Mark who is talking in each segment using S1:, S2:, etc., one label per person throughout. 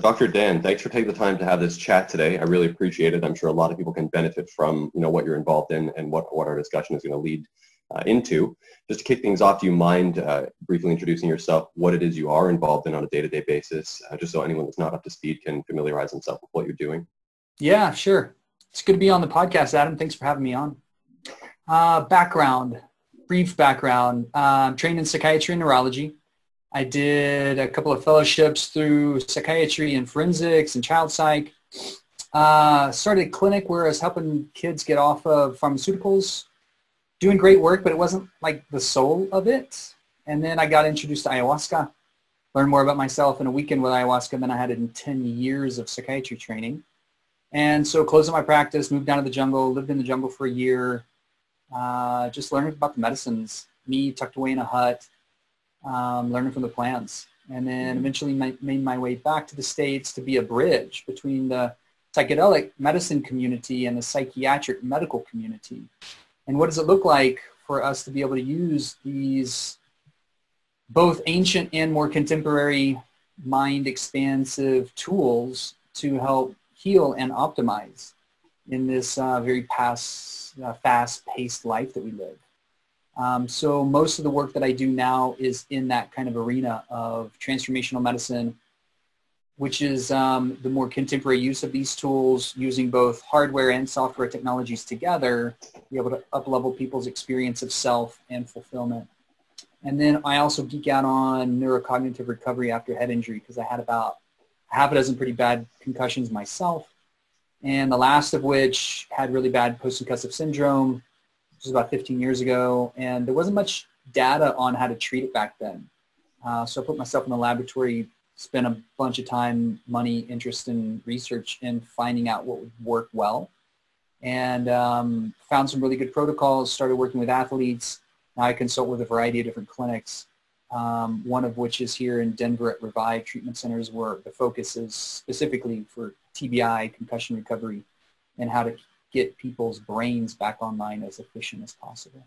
S1: Dr. Dan, thanks for taking the time to have this chat today. I really appreciate it. I'm sure a lot of people can benefit from what you're involved in and what our discussion is going to lead into. Just to kick things off, do you mind briefly introducing yourself, what it is you are involved in on a day-to-day basis, just so anyone that's not up to speed can familiarize themselves with what you're doing?
S2: Yeah, sure. It's good to be on the podcast, Adam. Thanks for having me on. Brief background. I'm trained in psychiatry and neurology. I did a couple of fellowships through psychiatry and forensics and child psych. Started a clinic where I was helping kids get off of pharmaceuticals. Doing great work, but it wasn't like the soul of it. And then I got introduced to ayahuasca, learned more about myself in a weekend with ayahuasca than I had in 10 years of psychiatry training. And so closed up my practice, moved down to the jungle, lived in the jungle for a year, just learning about the medicines, me tucked away in a hut, learning from the plants. And then eventually made my way back to the States to be a bridge between the psychedelic medicine community and the psychiatric medical community. And what does it look like for us to be able to use these both ancient and more contemporary mind expansive tools to help heal and optimize in this very fast-paced life that we live. So most of the work that I do now is in that kind of arena of transformational medicine, which is the more contemporary use of these tools, using both hardware and software technologies together, be able to up-level people's experience of self and fulfillment. And then I also geek out on neurocognitive recovery after head injury because I had about half a dozen pretty bad concussions myself, and the last of which had really bad post-concussive syndrome, which was about 15 years ago, and there wasn't much data on how to treat it back then. So I put myself in the laboratory, spent a bunch of time, money, interest in research and finding out what would work well, and found some really good protocols, started working with athletes. Now I consult with a variety of different clinics, one of which is here in Denver at Revive Treatment Centers, where the focus is specifically for TBI, concussion recovery, and how to get people's brains back online as efficient as possible.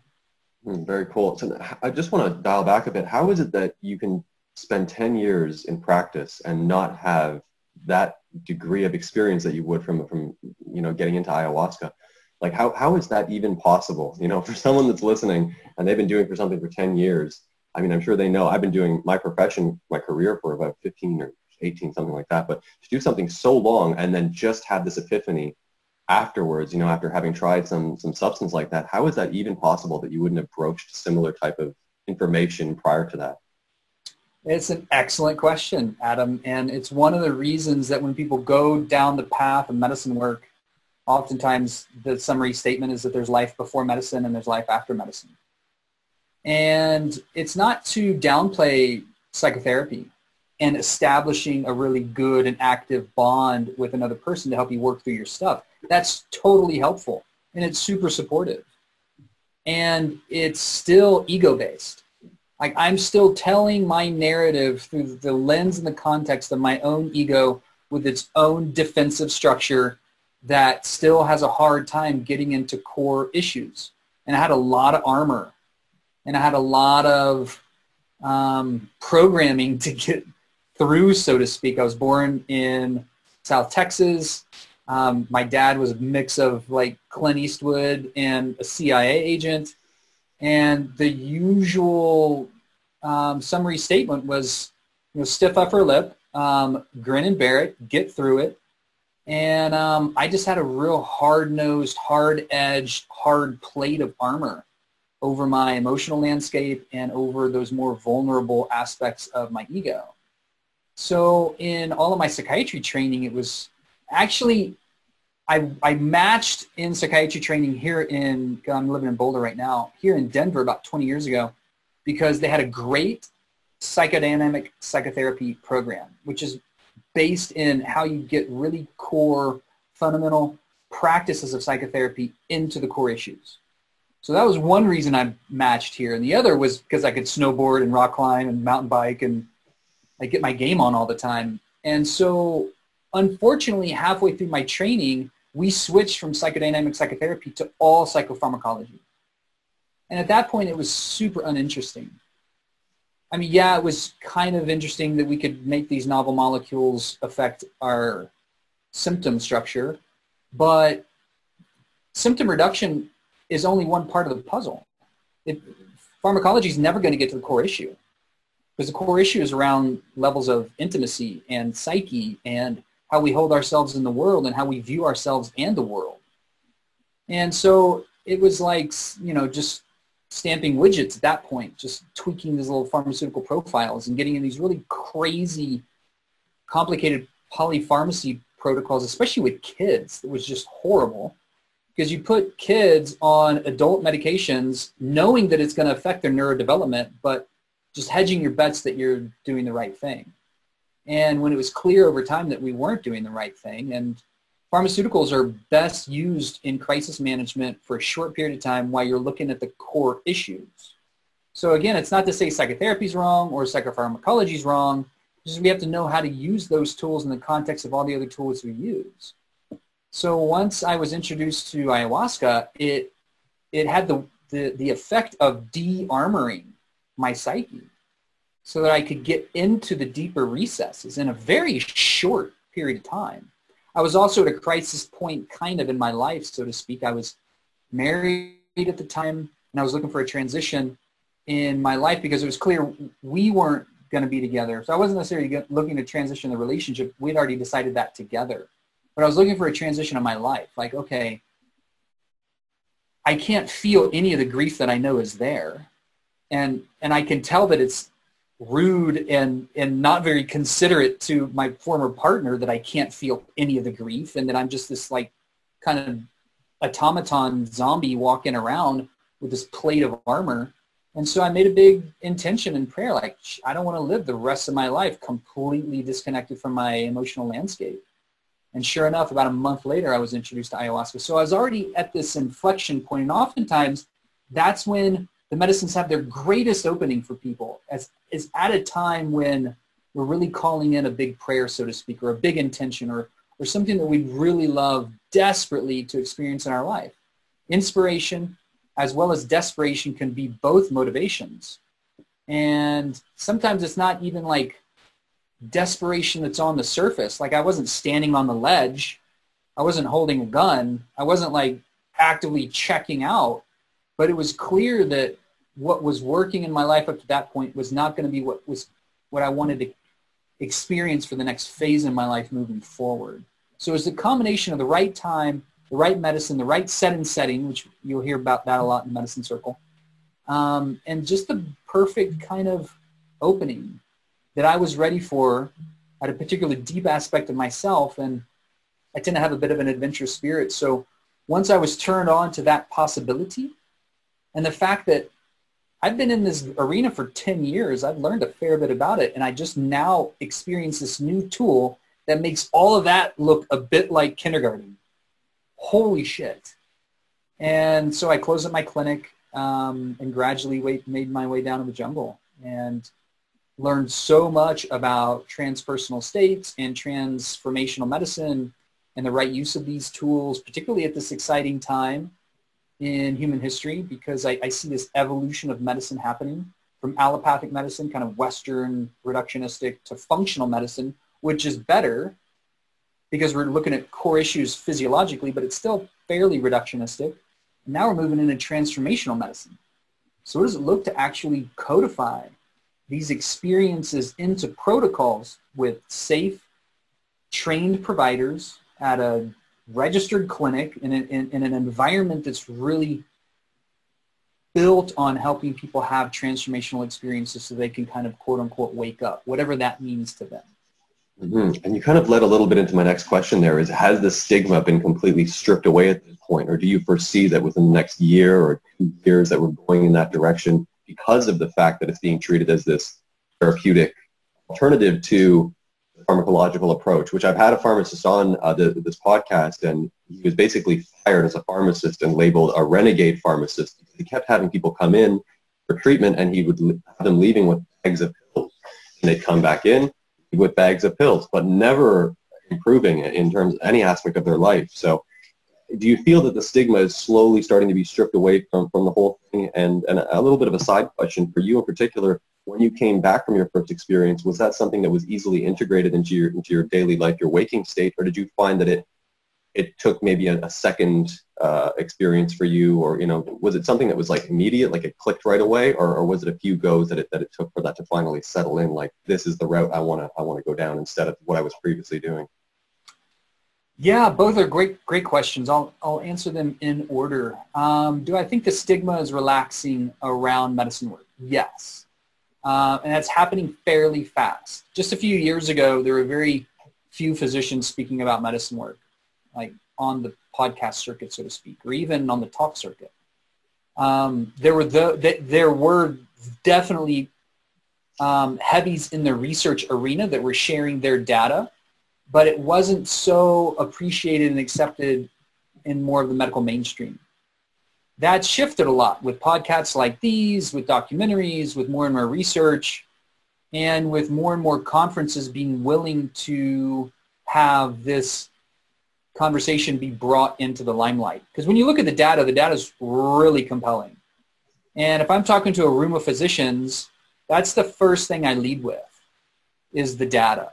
S1: Very cool. So I just want to dial back a bit. How is it that you can spend 10 years in practice and not have that degree of experience that you would from getting into ayahuasca? Like how is that even possible? For someone that's listening and they've been doing for something for 10 years, I mean, I'm sure they know I've been doing my profession, my career for about 15 or 18, something like that. But to do something so long and then just have this epiphany afterwards, after having tried some substance like that, how is that even possible that you wouldn't have broached similar type of information prior to that?
S2: It's an excellent question, Adam. And it's one of the reasons that when people go down the path of medicine work, oftentimes the summary statement is that there's life before medicine and there's life after medicine. And it's not to downplay psychotherapy and establishing a really good and active bond with another person to help you work through your stuff. That's totally helpful, and it's super supportive. And it's still ego-based. Like, I'm still telling my narrative through the lens and the context of my own ego with its own defensive structure that still has a hard time getting into core issues. And I had a lot of armor. And I had a lot of programming to get through, so to speak. I was born in South Texas. My dad was a mix of like Clint Eastwood and a CIA agent. And the usual summary statement was, stiff upper lip, grin and bear it, get through it. And I just had a real hard-nosed, hard-edged, hard plate of armor over my emotional landscape and over those more vulnerable aspects of my ego. So in all of my psychiatry training, it was actually, I matched in psychiatry training here I'm living in Boulder right now, here in Denver about 20 years ago, because they had a great psychodynamic psychotherapy program, which is based in how you get really core, fundamental practices of psychotherapy into the core issues. So that was one reason I matched here. And the other was because I could snowboard and rock climb and mountain bike and I get my game on all the time. And so unfortunately, halfway through my training, we switched from psychodynamic psychotherapy to all psychopharmacology. And at that point, it was super uninteresting. I mean, yeah, it was kind of interesting that we could make these novel molecules affect our symptom structure, but symptom reduction is only one part of the puzzle. Pharmacology is never going to get to the core issue, because the core issue is around levels of intimacy and psyche and how we hold ourselves in the world and how we view ourselves and the world. And so it was like, you know, just stamping widgets at that point, just tweaking these little pharmaceutical profiles and getting in these really crazy, complicated polypharmacy protocols, especially with kids. It was just horrible, because you put kids on adult medications knowing that it's going to affect their neurodevelopment, but just hedging your bets that you're doing the right thing. And when it was clear over time that we weren't doing the right thing, and pharmaceuticals are best used in crisis management for a short period of time while you're looking at the core issues. So again, it's not to say psychotherapy is wrong or psychopharmacology is wrong. Just we have to know how to use those tools in the context of all the other tools we use. So once I was introduced to ayahuasca, it had the effect of de-armoring my psyche so that I could get into the deeper recesses in a very short period of time. I was also at a crisis point kind of in my life, so to speak. I was married at the time, and I was looking for a transition in my life because it was clear we weren't going to be together. So I wasn't necessarily looking to transition the relationship. We'd already decided that together. But I was looking for a transition in my life. Like, okay, I can't feel any of the grief that I know is there. And I can tell that it's rude and not very considerate to my former partner that I can't feel any of the grief, and that I'm just this like kind of automaton zombie walking around with this plate of armor. And so I made a big intention in prayer, like, I don't want to live the rest of my life completely disconnected from my emotional landscape. And sure enough, about a month later, I was introduced to ayahuasca. So I was already at this inflection point, and oftentimes that's when the medicines have their greatest opening for people, as is at a time when we're really calling in a big prayer, so to speak, or a big intention, or something that we'd really love desperately to experience in our life. Inspiration as well as desperation can be both motivations. And sometimes it's not even like desperation that's on the surface. Like, I wasn't standing on the ledge. I wasn't holding a gun. I wasn't like actively checking out. But it was clear that what was working in my life up to that point was not going to be what I wanted to experience for the next phase in my life moving forward. So it was the combination of the right time, the right medicine, the right set and setting, which you'll hear about that a lot in the medicine circle, and just the perfect kind of opening that I was ready for at a particularly deep aspect of myself. And I tend to have a bit of an adventurous spirit. So once I was turned on to that possibility, and the fact that I've been in this arena for 10 years, I've learned a fair bit about it, and I just now experience this new tool that makes all of that look a bit like kindergarten. Holy shit. And so I closed up my clinic and gradually made my way down to the jungle and learned so much about transpersonal states and transformational medicine and the right use of these tools, particularly at this exciting time in human history, because I see this evolution of medicine happening from allopathic medicine, kind of Western reductionistic, to functional medicine, which is better because we're looking at core issues physiologically, but it's still fairly reductionistic. And now we're moving into transformational medicine. So what does it look to actually codify these experiences into protocols with safe, trained providers at a registered clinic in an environment that's really built on helping people have transformational experiences so they can kind of quote unquote wake up, whatever that means to them.
S1: Mm-hmm. And you kind of led a little bit into my next question there, is has the stigma been completely stripped away at this point, or do you foresee that within the next year or 2 years that we're going in that direction because of the fact that it's being treated as this therapeutic alternative to the pharmacological approach, which I've had a pharmacist on this podcast, and he was basically fired as a pharmacist and labeled a renegade pharmacist. He kept having people come in for treatment, and he would have them leaving with bags of pills, and they'd come back in with bags of pills, but never improving in terms of any aspect of their life. So do you feel that the stigma is slowly starting to be stripped away from the whole thing? And a little bit of a side question for you in particular, when you came back from your first experience, was that something that was easily integrated into your daily life, your waking state, or did you find that it took maybe a second experience for you, or was it something that was like immediate, like it clicked right away, or was it a few goes that it took for that to finally settle in, like this is the route I want to go down instead of what I was previously doing?
S2: Yeah, both are great questions. I'll answer them in order. Do I think the stigma is relaxing around medicine work? Yes. And that's happening fairly fast. Just a few years ago, there were very few physicians speaking about medicine work, like on the podcast circuit, so to speak, or even on the talk circuit. There were definitely heavies in the research arena that were sharing their data, but it wasn't so appreciated and accepted in more of the medical mainstream. That shifted a lot with podcasts like these, with documentaries, with more and more research, and with more and more conferences being willing to have this conversation be brought into the limelight. Because when you look at the data is really compelling. And if I'm talking to a room of physicians, that's the first thing I lead with, is the data.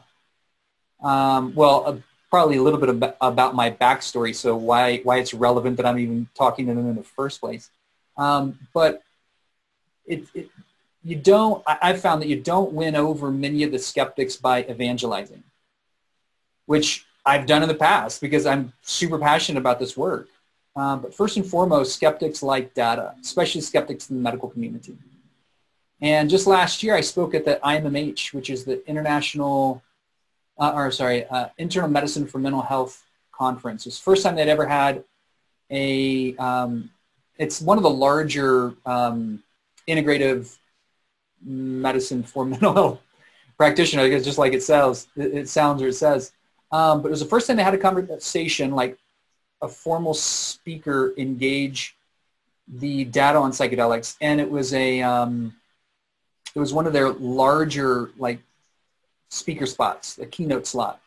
S2: Probably a little bit about my backstory, so why it's relevant that I'm even talking to them in the first place. But I've found that you don't win over many of the skeptics by evangelizing, which I've done in the past because I'm super passionate about this work. But first and foremost, skeptics like data, especially skeptics in the medical community. And just last year, I spoke at the IMMH, which is the International Medicine for Mental Health Conference. It's the first time they'd ever had it's one of the larger integrative medicine for mental health practitioners, I guess, just like it sounds or it says. But it was the first time they had a conversation, like a formal speaker engage the data on psychedelics. And it was it was one of their larger, like, speaker spots, the keynote slot.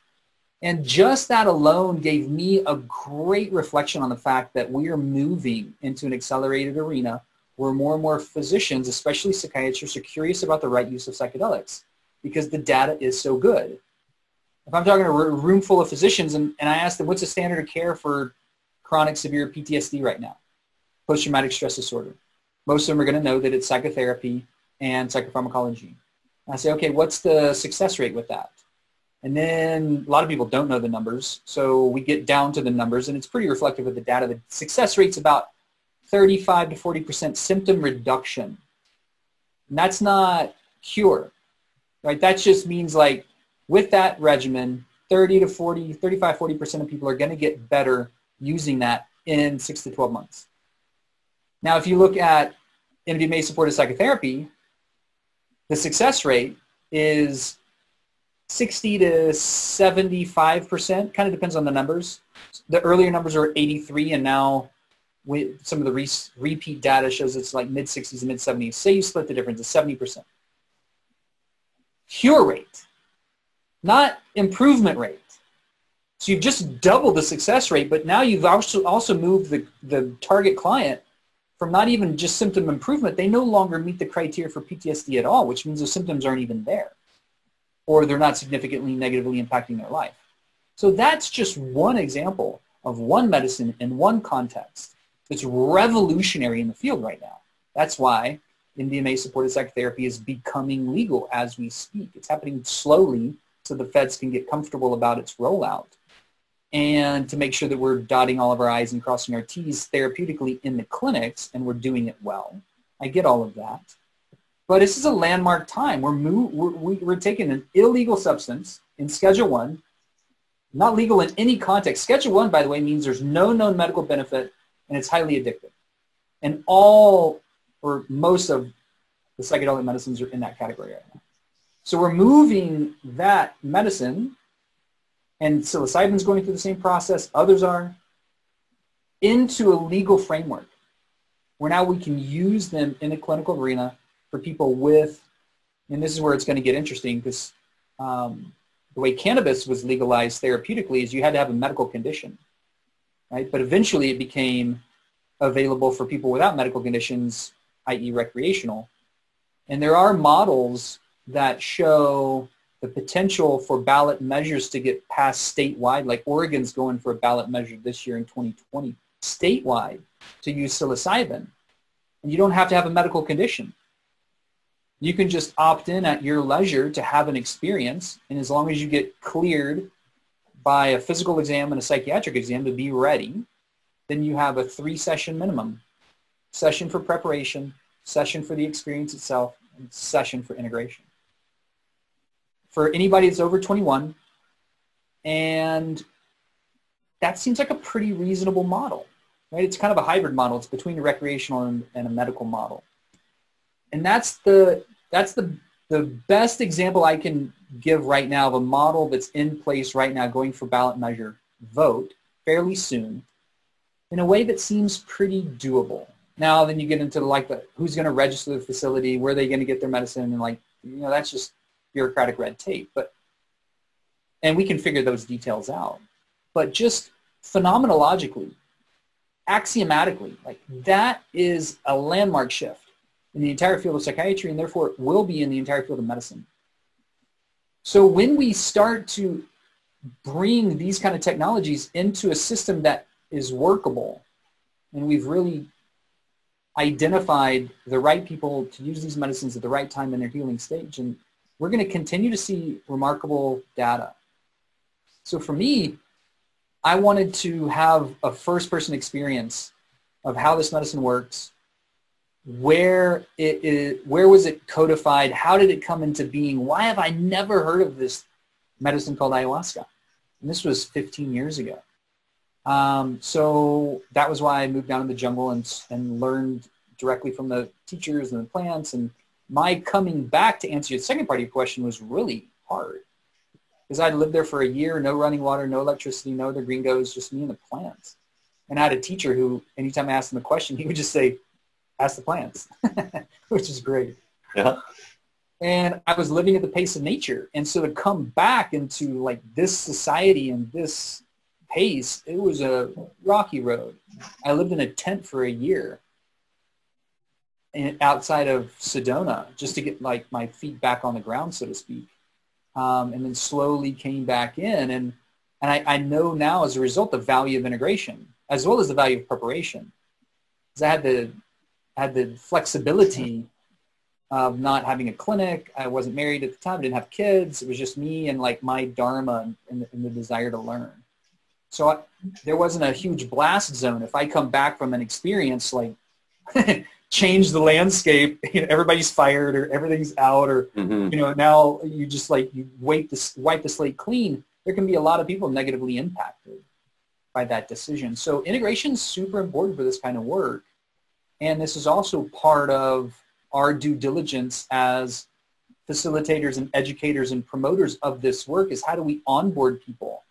S2: And just that alone gave me a great reflection on the fact that we are moving into an accelerated arena where more and more physicians, especially psychiatrists, are curious about the right use of psychedelics because the data is so good. If I'm talking to a room full of physicians and I ask them, what's the standard of care for chronic severe PTSD right now? Post-traumatic stress disorder. Most of them are going to know that it's psychotherapy and psychopharmacology. I say, okay, what's the success rate with that? And then a lot of people don't know the numbers, so we get down to the numbers, and it's pretty reflective of the data. The success rate's about 35 to 40% symptom reduction. And that's not cure, right? That just means, like, with that regimen, 35, 40% of people are going to get better using that in 6 to 12 months. Now, if you look at MDMA-supported psychotherapy, the success rate is 60 to 75%, kind of depends on the numbers. The earlier numbers are 83, and now some of the repeat data shows it's like mid-60s and mid-70s. Say you split the difference, it's 70%. Cure rate, not improvement rate. So you've just doubled the success rate, but now you've also moved the target client from not even just symptom improvement. They no longer meet the criteria for PTSD at all, which means the symptoms aren't even there, or they're not significantly negatively impacting their life. So that's just one example of one medicine in one context. It's revolutionary in the field right now. That's why MDMA-supported psychotherapy is becoming legal as we speak. It's happening slowly so the feds can get comfortable about its rollout, and to make sure that we're dotting all of our I's and crossing our T's therapeutically in the clinics, and we're doing it well. I get all of that. But this is a landmark time. We're taking an illegal substance in Schedule 1, not legal in any context. Schedule 1, by the way, means there's no known medical benefit, and it's highly addictive. And all or most of the psychedelic medicines are in that category right now. So we're moving that medicine, and psilocybin's going through the same process, others are, into a legal framework where now we can use them in the clinical arena for people with, and this is where it's going to get interesting, because the way cannabis was legalized therapeutically is you had to have a medical condition, right? But eventually it became available for people without medical conditions, i.e. recreational. And there are models that show the potential for ballot measures to get passed statewide, like Oregon's going for a ballot measure this year in 2020, statewide, to use psilocybin. And you don't have to have a medical condition. You can just opt in at your leisure to have an experience, and as long as you get cleared by a physical exam and a psychiatric exam to be ready, then you have a 3-session minimum. Session for preparation, session for the experience itself, and session for integration. For anybody that's over 21, and that seems like a pretty reasonable model, right? It's kind of a hybrid model. It's between a recreational and a medical model. And that's the best example I can give right now of a model that's in place right now going for ballot measure vote fairly soon in a way that seems pretty doable. Now then you get into like who's going to register the facility, where are they going to get their medicine, and like, you know, that's just bureaucratic red tape. And we can figure those details out. But just phenomenologically, axiomatically, like that is a landmark shift in the entire field of psychiatry, and therefore it will be in the entire field of medicine. So when we start to bring these kind of technologies into a system that is workable, and we've really identified the right people to use these medicines at the right time in their healing stage, and we're going to continue to see remarkable data. So for me, I wanted to have a first-person experience of how this medicine works. Where was it codified? How did it come into being? Why have I never heard of this medicine called ayahuasca? And this was 15 years ago. So that was why I moved down in the jungle and learned directly from the teachers and the plants. And my coming back to answer your second part of your question was really hard, because I'd lived there for a year, no running water, no electricity, no other gringos, just me and the plants. And I had a teacher who, anytime I asked him a question, he would just say, ask the plants, which is great.
S1: Yeah.
S2: And I was living at the pace of nature. And so to come back into like this society and this pace, it was a rocky road. I lived in a tent for a year outside of Sedona just to get like my feet back on the ground, so to speak. And then slowly came back in. And I know now as a result the value of integration as well as the value of preparation. Because I had the flexibility of not having a clinic. I wasn't married at the time. I didn't have kids. It was just me and like my dharma and the desire to learn. So there wasn't a huge blast zone. If I come back from an experience like change the landscape, you know, everybody's fired or everything's out, or you know, now you just like you wipe the slate clean, there can be a lot of people negatively impacted by that decision. So integration is super important for this kind of work. And this is also part of our due diligence as facilitators and educators and promoters of this work, is how do we onboard people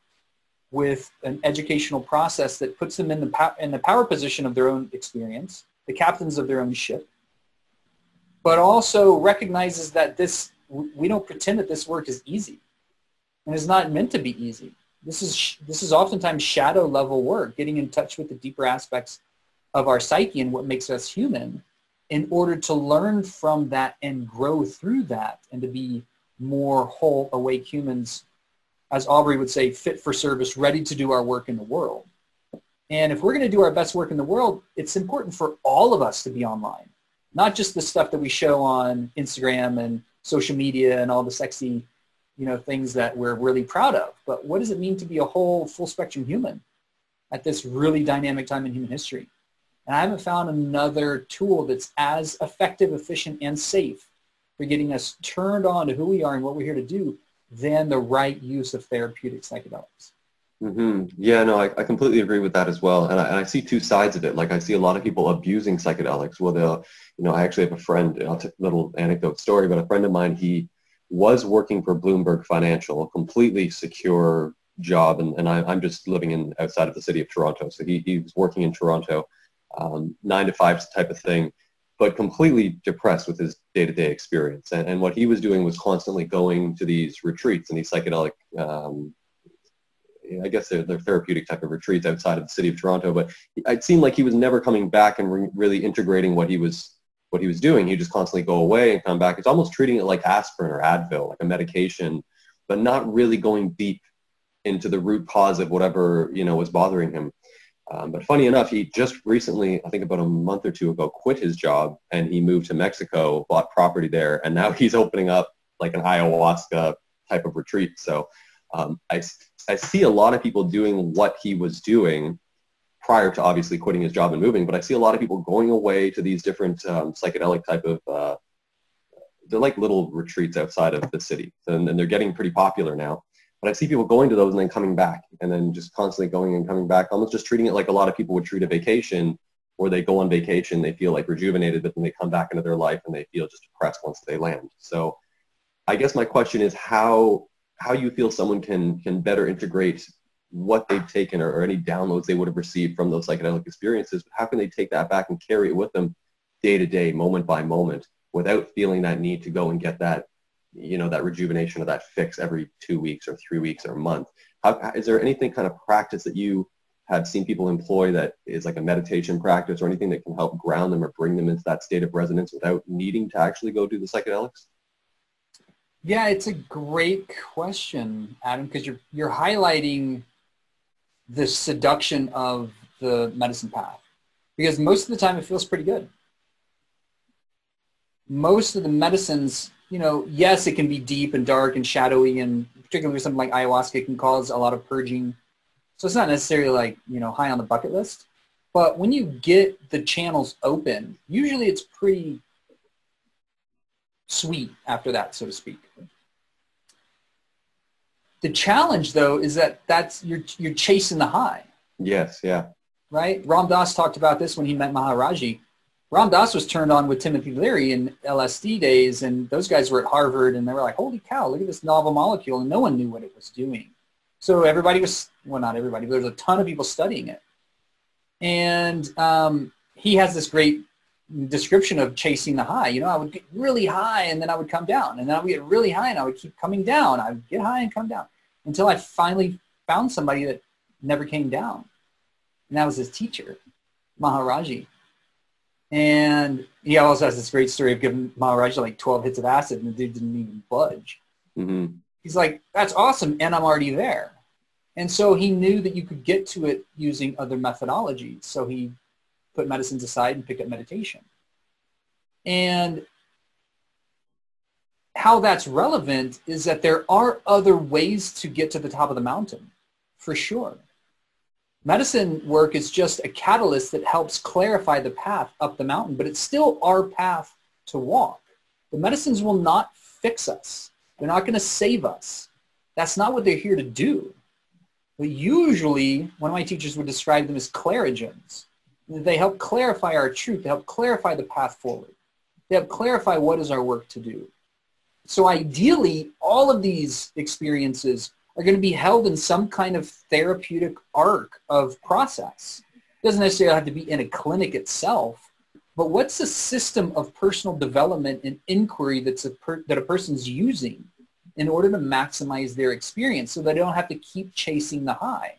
S2: with an educational process that puts them in the power position of their own experience, the captains of their own ship, but also recognizes that we don't pretend that this work is easy, and it's not meant to be easy. This is oftentimes shadow level work, getting in touch with the deeper aspects of our psyche and what makes us human, in order to learn from that and grow through that and to be more whole, awake humans, as Aubrey would say, fit for service, ready to do our work in the world. And if we're going to do our best work in the world, it's important for all of us to be online, not just the stuff that we show on Instagram and social media and all the sexy, you know, things that we're really proud of. But what does it mean to be a whole, full spectrum human at this really dynamic time in human history? And I haven't found another tool that's as effective, efficient, and safe for getting us turned on to who we are and what we're here to do than the right use of therapeutic psychedelics.
S1: Yeah, no, I completely agree with that as well. And I see two sides of it. Like I see a lot of people abusing psychedelics. Well, you know, I actually have a friend, I'll take a little anecdote story, but a friend of mine, he was working for Bloomberg Financial, a completely secure job. And I'm just living outside of the city of Toronto. So he was working in Toronto, 9 to 5 type of thing, but completely depressed with his day-to-day experience. And what he was doing was constantly going to these retreats and these psychedelic, I guess they're therapeutic type of retreats outside of the city of Toronto, but it seemed like he was never coming back and really integrating what he was what he was doing. He'd just constantly go away and come back. It's almost treating it like aspirin or Advil, like a medication, but not really going deep into the root cause of whatever, was bothering him. But funny enough, he just recently, I think about a month or two ago, quit his job and he moved to Mexico, bought property there, and now he's opening up like an ayahuasca type of retreat. So I see a lot of people doing what he was doing prior to obviously quitting his job and moving, but I see a lot of people going away to these different psychedelic type of, they're like little retreats outside of the city, and they're getting pretty popular now. But I see people going to those and then coming back and then just constantly going and coming back, almost just treating it like a lot of people would treat a vacation, where they go on vacation, they feel like rejuvenated, but then they come back into their life and they feel just depressed once they land. So I guess my question is how you feel someone can better integrate what they've taken or any downloads they would have received from those psychedelic experiences, but how can they take that back and carry it with them day to day, moment by moment, without feeling that need to go and get that, that rejuvenation or that fix every 2 weeks or 3 weeks or a month? Is there anything kind of practice that you have seen people employ that is like a meditation practice or anything that can help ground them or bring them into that state of resonance without needing to actually go do the psychedelics?
S2: Yeah, it's a great question, Adam, because you're highlighting the seduction of the medicine path, because most of the time it feels pretty good. Most of the medicines, yes, it can be deep and dark and shadowy, and particularly something like ayahuasca can cause a lot of purging. So it's not necessarily like, high on the bucket list. But when you get the channels open, usually it's pretty sweet after that, so to speak. The challenge, though, is that you're chasing the high.
S1: Yes, yeah.
S2: Right? Ram Dass talked about this when he met Maharaji. Ram Dass was turned on with Timothy Leary in LSD days, and those guys were at Harvard, and they were like, holy cow, look at this novel molecule, and no one knew what it was doing. So everybody was, well, not everybody, but there was a ton of people studying it. And he has this great description of chasing the high. I would get really high, and then I would come down, and then I would get really high, and I would keep coming down. I would get high and come down until I finally found somebody that never came down. And that was his teacher, Maharaji. And he also has this great story of giving Maharaji like 12 hits of acid, and the dude didn't even budge. Mm-hmm. He's like, that's awesome, and I'm already there. And so he knew that you could get to it using other methodologies. So he put medicines aside and picked up meditation. And how that's relevant is that there are other ways to get to the top of the mountain, for sure. Medicine work is just a catalyst that helps clarify the path up the mountain, but it's still our path to walk. The medicines will not fix us. They're not going to save us. That's not what they're here to do. But usually, one of my teachers would describe them as clarigens. They help clarify our truth. They help clarify the path forward. They help clarify what is our work to do. So ideally, all of these experiences are going to be held in some kind of therapeutic arc of process. It doesn't necessarily have to be in a clinic itself, but what's the system of personal development and inquiry that a person's using in order to maximize their experience so they don't have to keep chasing the high?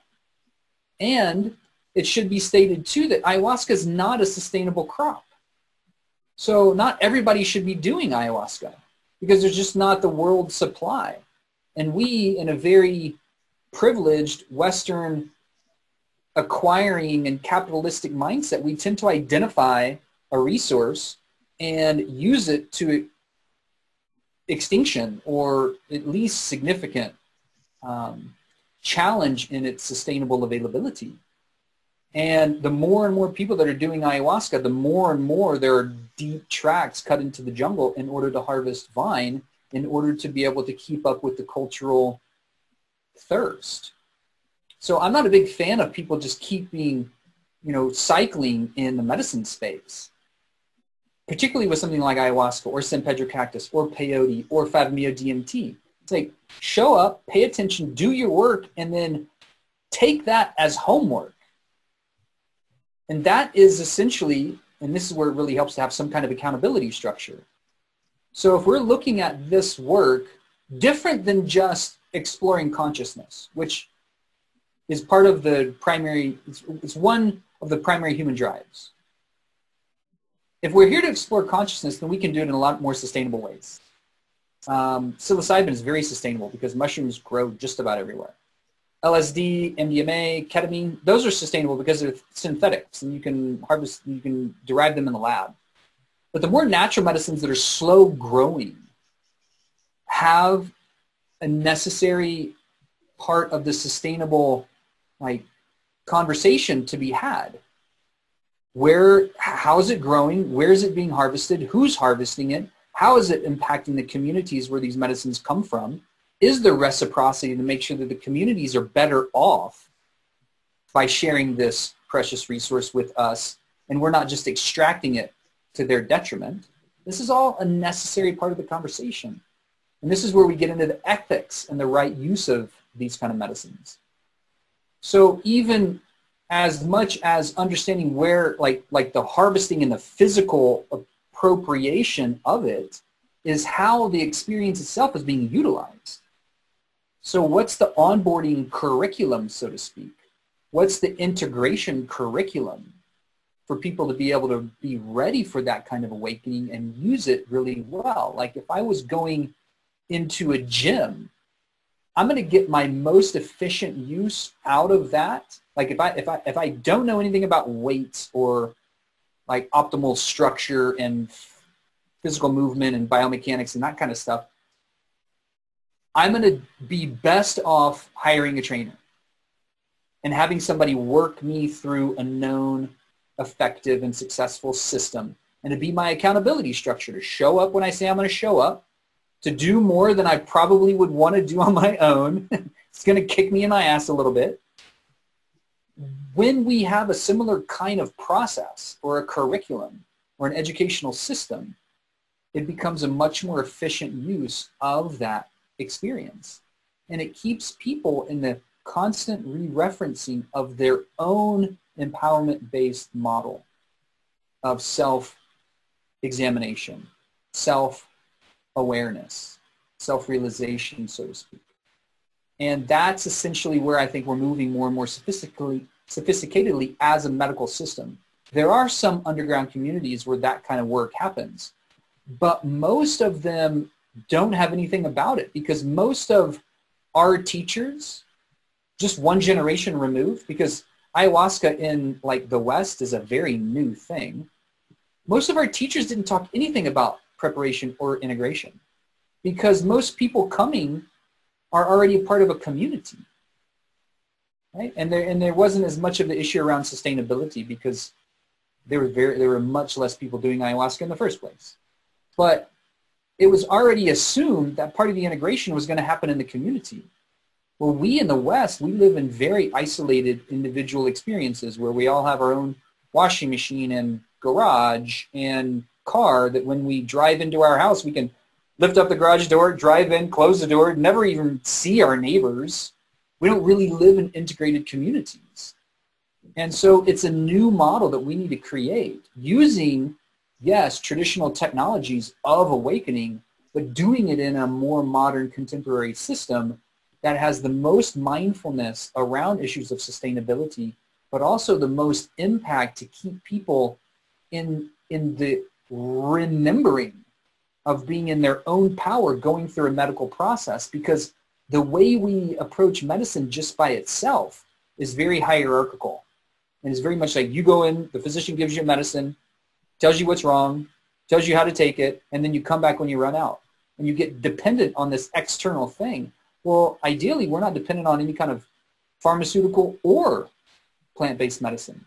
S2: And it should be stated, too, that ayahuasca is not a sustainable crop. So not everybody should be doing ayahuasca because there's just not the world supply. And we, in a very privileged Western acquiring and capitalistic mindset, we tend to identify a resource and use it to extinction or at least significant challenge in its sustainable availability. And the more and more people that are doing ayahuasca, the more and more there are deep tracts cut into the jungle in order to harvest vine, in order to be able to keep up with the cultural thirst. So I'm not a big fan of people just keeping, cycling in the medicine space, particularly with something like ayahuasca or San Pedro cactus or peyote or 5-MeO-DMT. It's like, show up, pay attention, do your work, and then take that as homework. And that is essentially, and this is where it really helps to have some kind of accountability structure. So if we're looking at this work, different than just exploring consciousness, which is part of the primary, it's one of the primary human drives. if we're here to explore consciousness, then we can do it in a lot more sustainable ways. Psilocybin is very sustainable because mushrooms grow just about everywhere. LSD, MDMA, ketamine, those are sustainable because they're synthetics and you can harvest, you can derive them in the lab. But the more natural medicines that are slow growing have a necessary part of the sustainable conversation to be had. How is it growing? Where is it being harvested? Who's harvesting it? How is it impacting the communities where these medicines come from? Is there reciprocity to make sure that the communities are better off by sharing this precious resource with us and we're not just extracting it to their detriment? This is all a necessary part of the conversation. And this is where we get into the ethics and the right use of these kind of medicines. So even as much as understanding where, like the harvesting and the physical appropriation of it is how the experience itself is being utilized. So what's the onboarding curriculum, so to speak? What's the integration curriculum for people to be able to be ready for that kind of awakening and use it really well? Like if I was going into a gym, I'm going to get my most efficient use out of that. Like if I don't know anything about weights or like optimal structure and physical movement and biomechanics and that kind of stuff, I'm going to be best off hiring a trainer and having somebody work me through a known, effective, and successful system, and to be my accountability structure, to show up when I say I'm going to show up, to do more than I probably would want to do on my own. It's going to kick me in my ass a little bit. When we have a similar kind of process or a curriculum or an educational system, it becomes a much more efficient use of that experience. And it keeps people in the constant re-referencing of their own empowerment-based model of self-examination, self-awareness, self-realization, so to speak. And that's essentially where I think we're moving more and more sophisticatedly as a medical system. There are some underground communities where that kind of work happens, but most of them don't have anything about it because most of our teachers, just one generation removed, because ayahuasca in like the West is a very new thing. Most of our teachers didn't talk anything about preparation or integration because most people coming are already a part of a community, right? And there wasn't as much of the issue around sustainability because there were much less people doing ayahuasca in the first place. But it was already assumed that part of the integration was going to happen in the community. Well, we in the West, we live in very isolated individual experiences where we all have our own washing machine and garage and car that when we drive into our house, we can lift up the garage door, drive in, close the door, never even see our neighbors. We don't really live in integrated communities. And so it's a new model that we need to create using, yes, traditional technologies of awakening, but doing it in a more modern contemporary system that has the most mindfulness around issues of sustainability, but also the most impact to keep people in the remembering of being in their own power going through a medical process, because the way we approach medicine just by itself is very hierarchical. And it's very much like you go in, the physician gives you medicine, tells you what's wrong, tells you how to take it, and then you come back when you run out. And you get dependent on this external thing. Well, ideally, we're not dependent on any kind of pharmaceutical or plant-based medicine.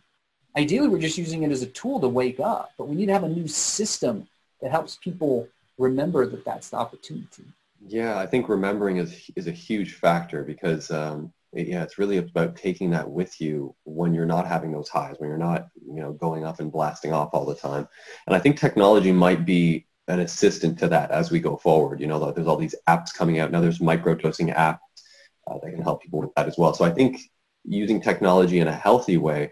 S2: Ideally, we're just using it as a tool to wake up. But we need to have a new system that helps people remember that that's the opportunity.
S1: Yeah, I think remembering is a huge factor because, it's really about taking that with you when you're not having those highs, when you're not, going up and blasting off all the time. And I think technology might be an assistant to that as we go forward. There's all these apps coming out now. There's microdosing apps that can help people with that as well. So I think using technology in a healthy way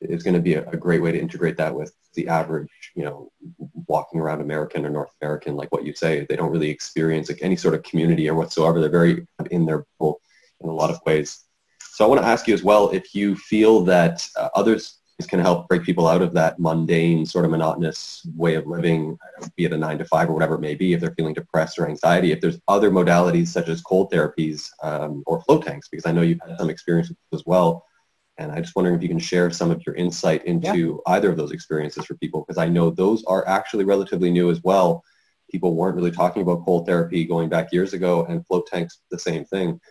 S1: is going to be a great way to integrate that with the average, walking around American or North American, like what you say. They don't really experience like any sort of community or whatsoever. They're very in their bubble in a lot of ways. So I want to ask you as well if you feel that others can help break people out of that mundane, sort of monotonous way of living, be it a 9 to 5 or whatever it may be, if they're feeling depressed or anxiety. If there's other modalities such as cold therapies or float tanks, because I know you've had some experience with this as well. And I'm just wondering if you can share some of your insight into either of those experiences for people, because I know those are actually relatively new as well. People weren't really talking about cold therapy going back years ago, and float tanks, the same thing.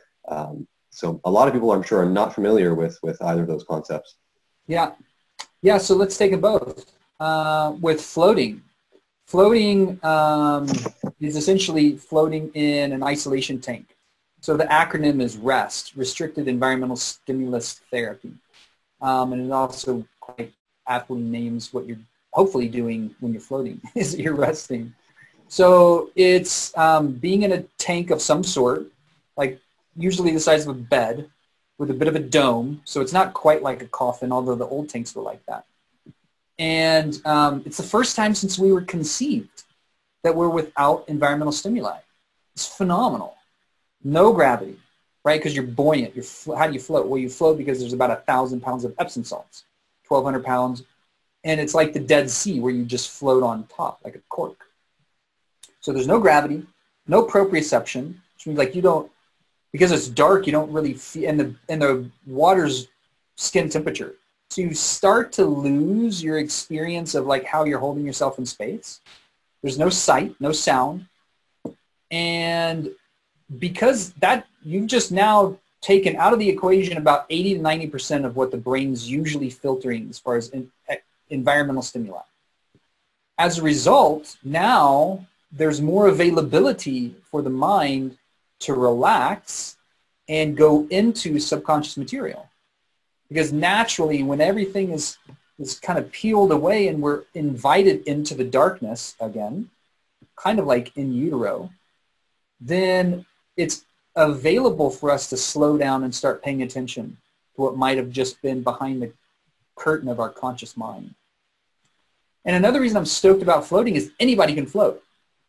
S1: So a lot of people, I'm sure, are not familiar with either of those concepts.
S2: Yeah. Yeah, so let's take them both. With floating. Floating is essentially floating in an isolation tank. So the acronym is REST, Restricted Environmental Stimulus Therapy. And it also quite aptly names what you're hopefully doing when you're floating, is you're resting. So it's being in a tank of some sort, like usually the size of a bed, with a bit of a dome, so it's not quite like a coffin, although the old tanks were like that. And it's the first time since we were conceived that we're without environmental stimuli. It's phenomenal. No gravity, right? Because you're buoyant. How do you float? Well, you float because there's about 1,000 pounds of Epsom salts, 1,200 pounds, and it's like the Dead Sea where you just float on top like a cork. So there's no gravity, no proprioception, which means like you don't, because it's dark, you don't really feel, and the water's skin temperature. So you start to lose your experience of like how you're holding yourself in space. There's no sight, no sound. And because that, you've just now taken out of the equation about 80 to 90% of what the brain's usually filtering as far as environmental stimuli. As a result, now there's more availability for the mind to relax and go into subconscious material. Because naturally, when everything is kind of peeled away and we're invited into the darkness again, kind of like in utero, then it's available for us to slow down and start paying attention to what might have just been behind the curtain of our conscious mind. And another reason I'm stoked about floating is anybody can float.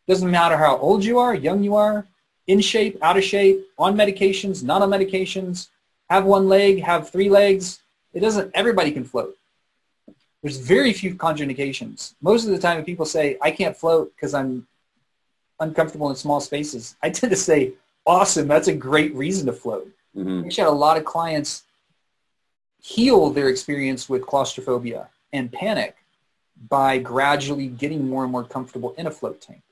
S2: Doesn't matter how old you are, young you are, in shape, out of shape, on medications, not on medications, have one leg, have 3 legs. It doesn't, everybody can float. There's very few contraindications. Most of the time when people say, I can't float because I'm uncomfortable in small spaces, I tend to say, awesome, that's a great reason to float. Mm-hmm. Actually, had a lot of clients heal their experience with claustrophobia and panic by gradually getting more and more comfortable in a float tank.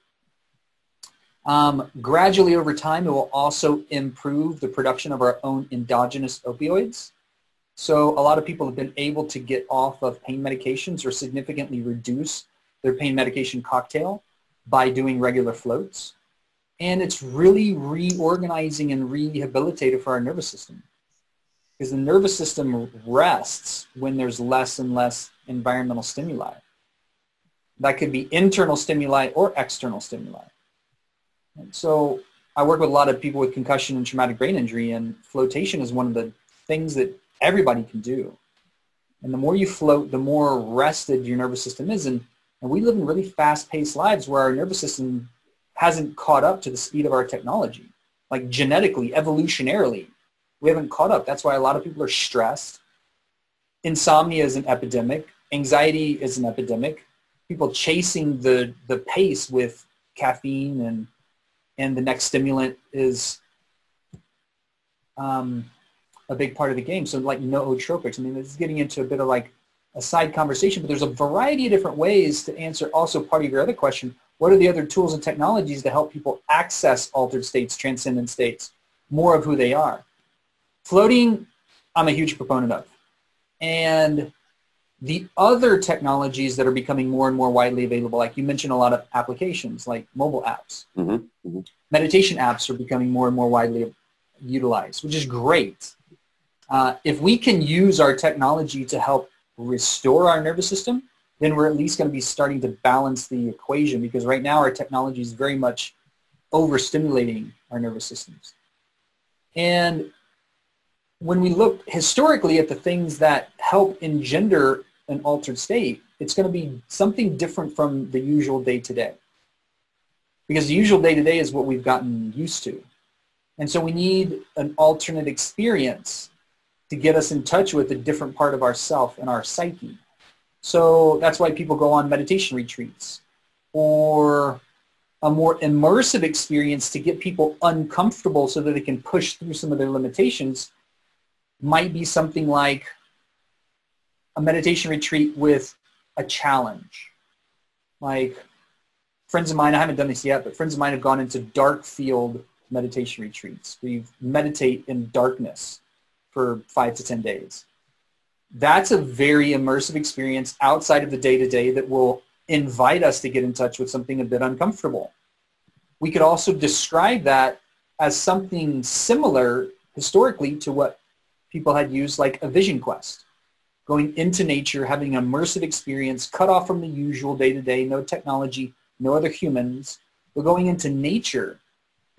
S2: Gradually over time, it will also improve the production of our own endogenous opioids. So a lot of people have been able to get off of pain medications or significantly reduce their pain medication cocktail by doing regular floats. And it's really reorganizing and rehabilitative for our nervous system. Because the nervous system rests when there's less and less environmental stimuli. That could be internal stimuli or external stimuli. And so I work with a lot of people with concussion and traumatic brain injury, and flotation is one of the things that everybody can do. And the more you float, the more rested your nervous system is. And we live in really fast-paced lives where our nervous system hasn't caught up to the speed of our technology. Like genetically, evolutionarily, we haven't caught up. That's why a lot of people are stressed. Insomnia is an epidemic. Anxiety is an epidemic. People chasing the pace with caffeine and the next stimulant is a big part of the game. So like nootropics, I mean, this is getting into a bit of like a side conversation, but there's a variety of different ways to answer also part of your other question. What are the other tools and technologies to help people access altered states, transcendent states, more of who they are? Floating, I'm a huge proponent of. And the other technologies that are becoming more and more widely available, like you mentioned a lot of applications like mobile apps. Mm-hmm. Mm-hmm. Meditation apps are becoming more and more widely utilized, which is great. If we can use our technology to help restore our nervous system, then we're at least going to be starting to balance the equation, because right now our technology is very much overstimulating our nervous systems. And when we look historically at the things that help engender an altered state, it's going to be something different from the usual day-to-day. Because the usual day-to-day is what we've gotten used to. And so we need an alternate experience to get us in touch with a different part of ourself and our psyche. So that's why people go on meditation retreats or a more immersive experience to get people uncomfortable so that they can push through some of their limitations. Might be something like a meditation retreat with a challenge. Like friends of mine, I haven't done this yet, but friends of mine have gone into dark field meditation retreats where you meditate in darkness for 5 to 10 days. That's a very immersive experience outside of the day-to-day that will invite us to get in touch with something a bit uncomfortable. We could also describe that as something similar historically to what people had used, like a vision quest. Going into nature, having an immersive experience, cut off from the usual day-to-day, no technology, no other humans. We're going into nature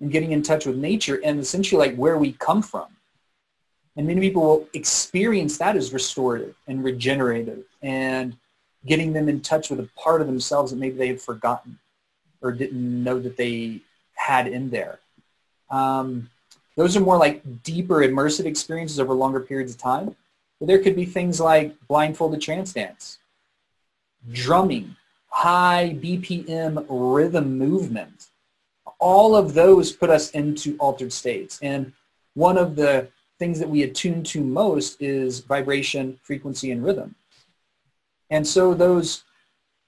S2: and getting in touch with nature and essentially like where we come from. And many people will experience that as restorative and regenerative and getting them in touch with a part of themselves that maybe they had forgotten or didn't know that they had in there. Those are more like deeper immersive experiences over longer periods of time. But there could be things like blindfolded trance dance, drumming, high BPM rhythm movement. All of those put us into altered states. And one of the things that we attune to most is vibration, frequency, and rhythm. And so those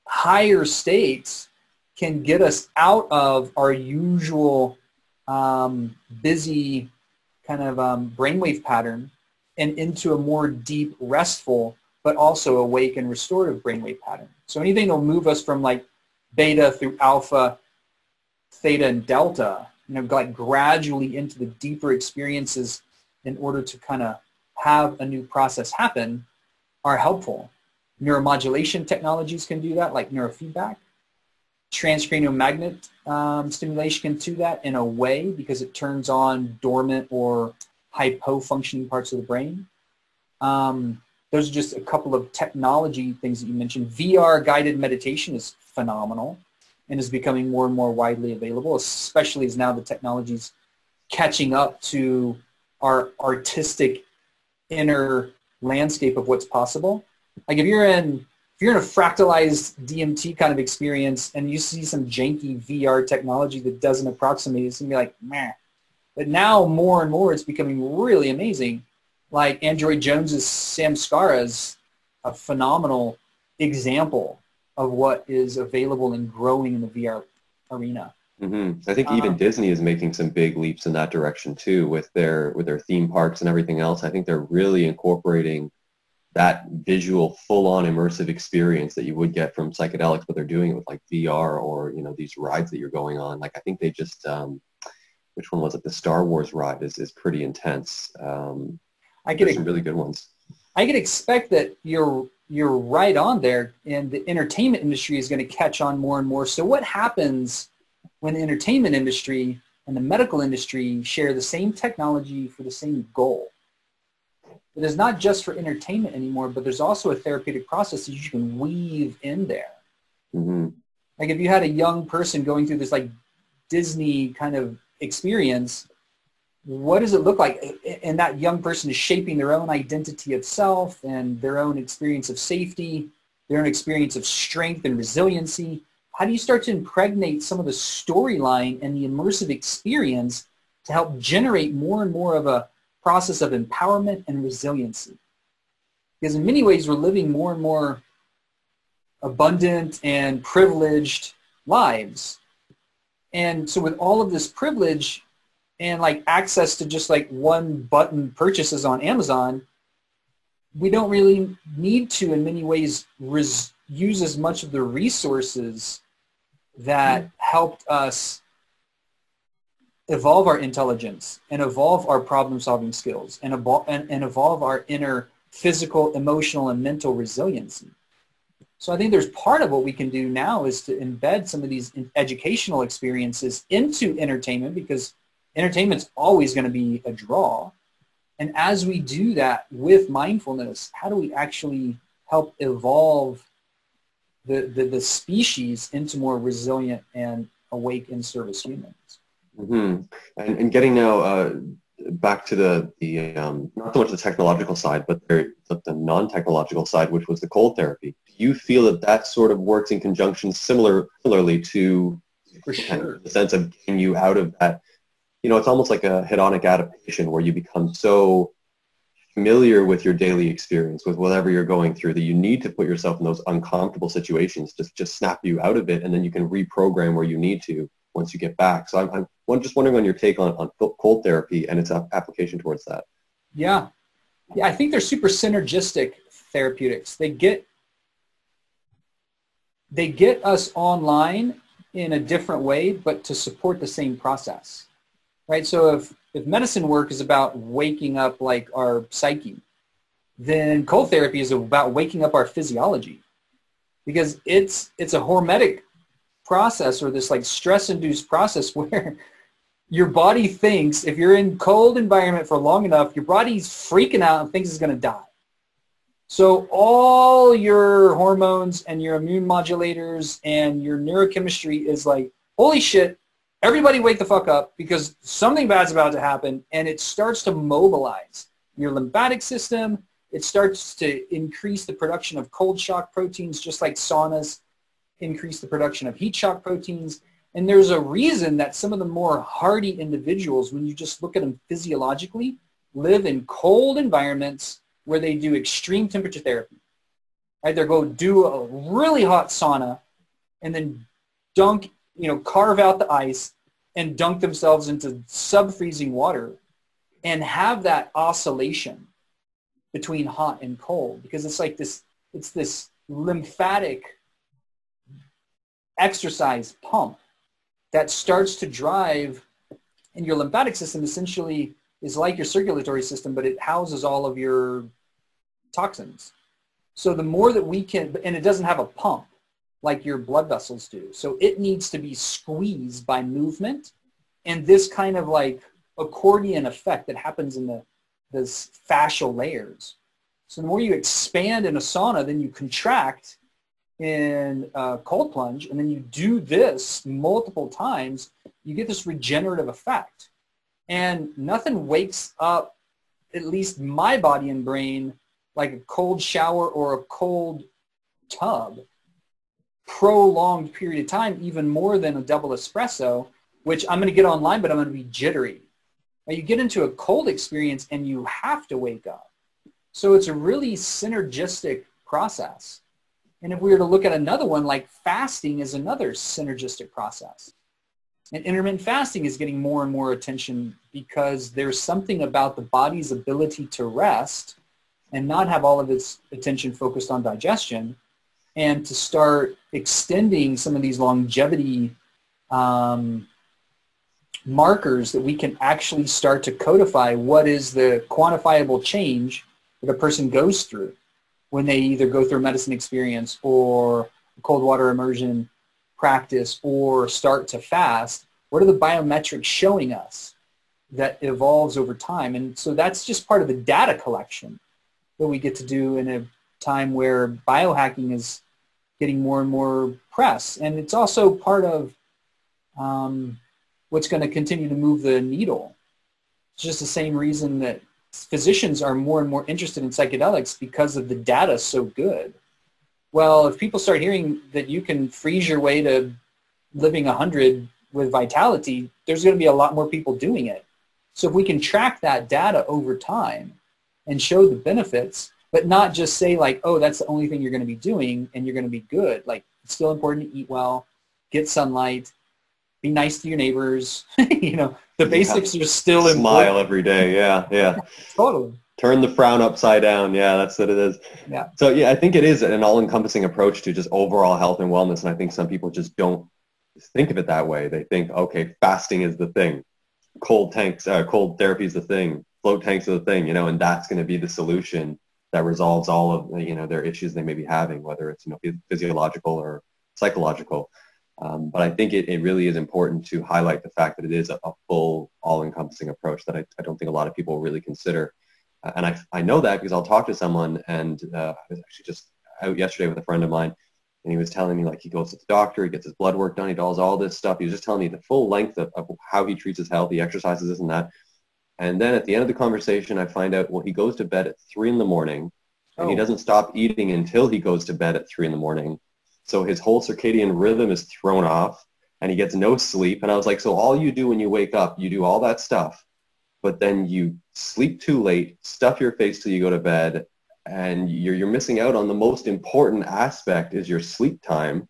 S2: higher states can get us out of our usual busy kind of brainwave pattern and into a more deep, restful, but also awake and restorative brainwave pattern. So anything that will move us from like beta through alpha, theta, and delta, you know, like gradually into the deeper experiences in order to kind of have a new process happen are helpful. Neuromodulation technologies can do that, like neurofeedback. Transcranial magnet stimulation can do that in a way because it turns on dormant or hypo-functioning parts of the brain. Those are just a couple of technology things that you mentioned. VR guided meditation is phenomenal and is becoming more and more widely available, especially as now the technology's catching up to our artistic inner landscape of what's possible. Like if you're in a fractalized DMT kind of experience and you see some janky VR technology that doesn't approximate, it's going to be like, meh. But now more and more it's becoming really amazing. Like Android Jones's Samskara is a phenomenal example of what is available and growing in the VR arena.
S1: Mm-hmm. I think even Disney is making some big leaps in that direction too with their theme parks and everything else. I think they're really incorporating that visual full-on immersive experience that you would get from psychedelics, but they're doing it with like VR or, you know, these rides that you're going on. Like I think they just, which one was it? The Star Wars ride is pretty intense. There's some really good ones.
S2: I could expect that you're right on there, and the entertainment industry is going to catch on more and more. So what happens when the entertainment industry and the medical industry share the same technology for the same goal? It is not just for entertainment anymore, but there's also a therapeutic process that you can weave in there.
S1: Mm-hmm.
S2: Like if you had a young person going through this like Disney kind of experience, what does it look like? And that young person is shaping their own identity of self and their own experience of safety, their own experience of strength and resiliency. How do you start to impregnate some of the storyline and the immersive experience to help generate more and more of a process of empowerment and resiliency? Because in many ways, we're living more and more abundant and privileged lives. And so with all of this privilege and like access to just like one button purchases on Amazon, we don't really need to, in many ways, use as much of the resources that helped us evolve our intelligence and evolve our problem-solving skills and evolve our inner physical, emotional, and mental resiliency. So I think there's part of what we can do now is to embed some of these educational experiences into entertainment, because entertainment's always going to be a draw. And as we do that with mindfulness, how do we actually help evolve the species into more resilient and awake in service humans?
S1: Mm-hmm. And getting now back to the not so much the technological side, but the non-technological side, which was the cold therapy. Do you feel that that sort of works in conjunction similarly to,
S2: For sure.
S1: the sense of getting you out of that, it's almost like a hedonic adaptation where you become so familiar with your daily experience, with whatever you're going through, that you need to put yourself in those uncomfortable situations to just snap you out of it, and then you can reprogram where you need to once you get back. So I'm just wondering on your take on cold therapy and its application towards that.
S2: Yeah. Yeah, I think they're super synergistic therapeutics. They get us online in a different way, but to support the same process, right? So if medicine work is about waking up like our psyche, then cold therapy is about waking up our physiology, because it's a hormetic process, or this like stress-induced process where your body thinks, if you're in cold environment for long enough, your body's freaking out and thinks it's going to die. So all your hormones and your immune modulators and your neurochemistry is like, holy shit, everybody wake the fuck up because something bad's about to happen, and it starts to mobilize your lymphatic system. It starts to increase the production of cold shock proteins, just like saunas increase the production of heat shock proteins. And there's a reason that some of the more hardy individuals, when you just look at them physiologically, live in cold environments where they do extreme temperature therapy. Right? They'll go do a really hot sauna and then carve out the ice and dunk themselves into sub-freezing water and have that oscillation between hot and cold, because it's like this lymphatic exercise pump that starts to drive, and your lymphatic system essentially is like your circulatory system, but it houses all of your toxins. So the more that we can, and it doesn't have a pump like your blood vessels do. So it needs to be squeezed by movement and this kind of like accordion effect that happens in this fascial layers. So the more you expand in a sauna, then you contract in a cold plunge, and then you do this multiple times, you get this regenerative effect. And nothing wakes up, at least my body and brain, like a cold shower or a cold tub, prolonged period of time, even more than a double espresso, which I'm going to get online, but I'm going to be jittery. Now, you get into a cold experience and you have to wake up. So it's a really synergistic process. And if we were to look at another one, like fasting is another synergistic process. And intermittent fasting is getting more and more attention because there's something about the body's ability to rest and not have all of its attention focused on digestion, and to start extending some of these longevity markers that we can actually start to codify what is the quantifiable change that a person goes through when they either go through a medicine experience or a cold water immersion practice or start to fast. What are the biometrics showing us that evolves over time? And so that's just part of the data collection that we get to do in a time where biohacking is getting more and more press. And it's also part of what's going to continue to move the needle. It's just the same reason that physicians are more and more interested in psychedelics, because of the data so good. Well, if people start hearing that you can freeze your way to living 100 with vitality, there's going to be a lot more people doing it. So if we can track that data over time and show the benefits, but not just say like, oh, that's the only thing you're going to be doing and you're going to be good. Like, it's still important to eat well, get sunlight, be nice to your neighbors. The basics are still important.
S1: Smile every day. Yeah.
S2: Totally.
S1: Turn the frown upside down. Yeah, that's what it is.
S2: Yeah.
S1: So yeah, I think it is an all-encompassing approach to just overall health and wellness. And I think some people just don't think of it that way. They think, okay, fasting is the thing. Cold therapy is the thing. Float tanks are the thing, and that's going to be the solution that resolves all of, their issues they may be having, whether it's, physiological or psychological. But I think it really is important to highlight the fact that it is a full, all-encompassing approach that I don't think a lot of people really consider. And I know that because I'll talk to someone, and I was actually just out yesterday with a friend of mine, and he was telling me, like, he goes to the doctor, he gets his blood work done, he does all this stuff. He was just telling me the full length of how he treats his health, he exercises, this and that. And then at the end of the conversation, I find out, well, he goes to bed at 3 in the morning, and he doesn't stop eating until he goes to bed at 3 in the morning. So his whole circadian rhythm is thrown off, and he gets no sleep. And I was like, so all you do when you wake up, you do all that stuff, but then you sleep too late, stuff your face till you go to bed, and you're missing out on the most important aspect is your sleep time.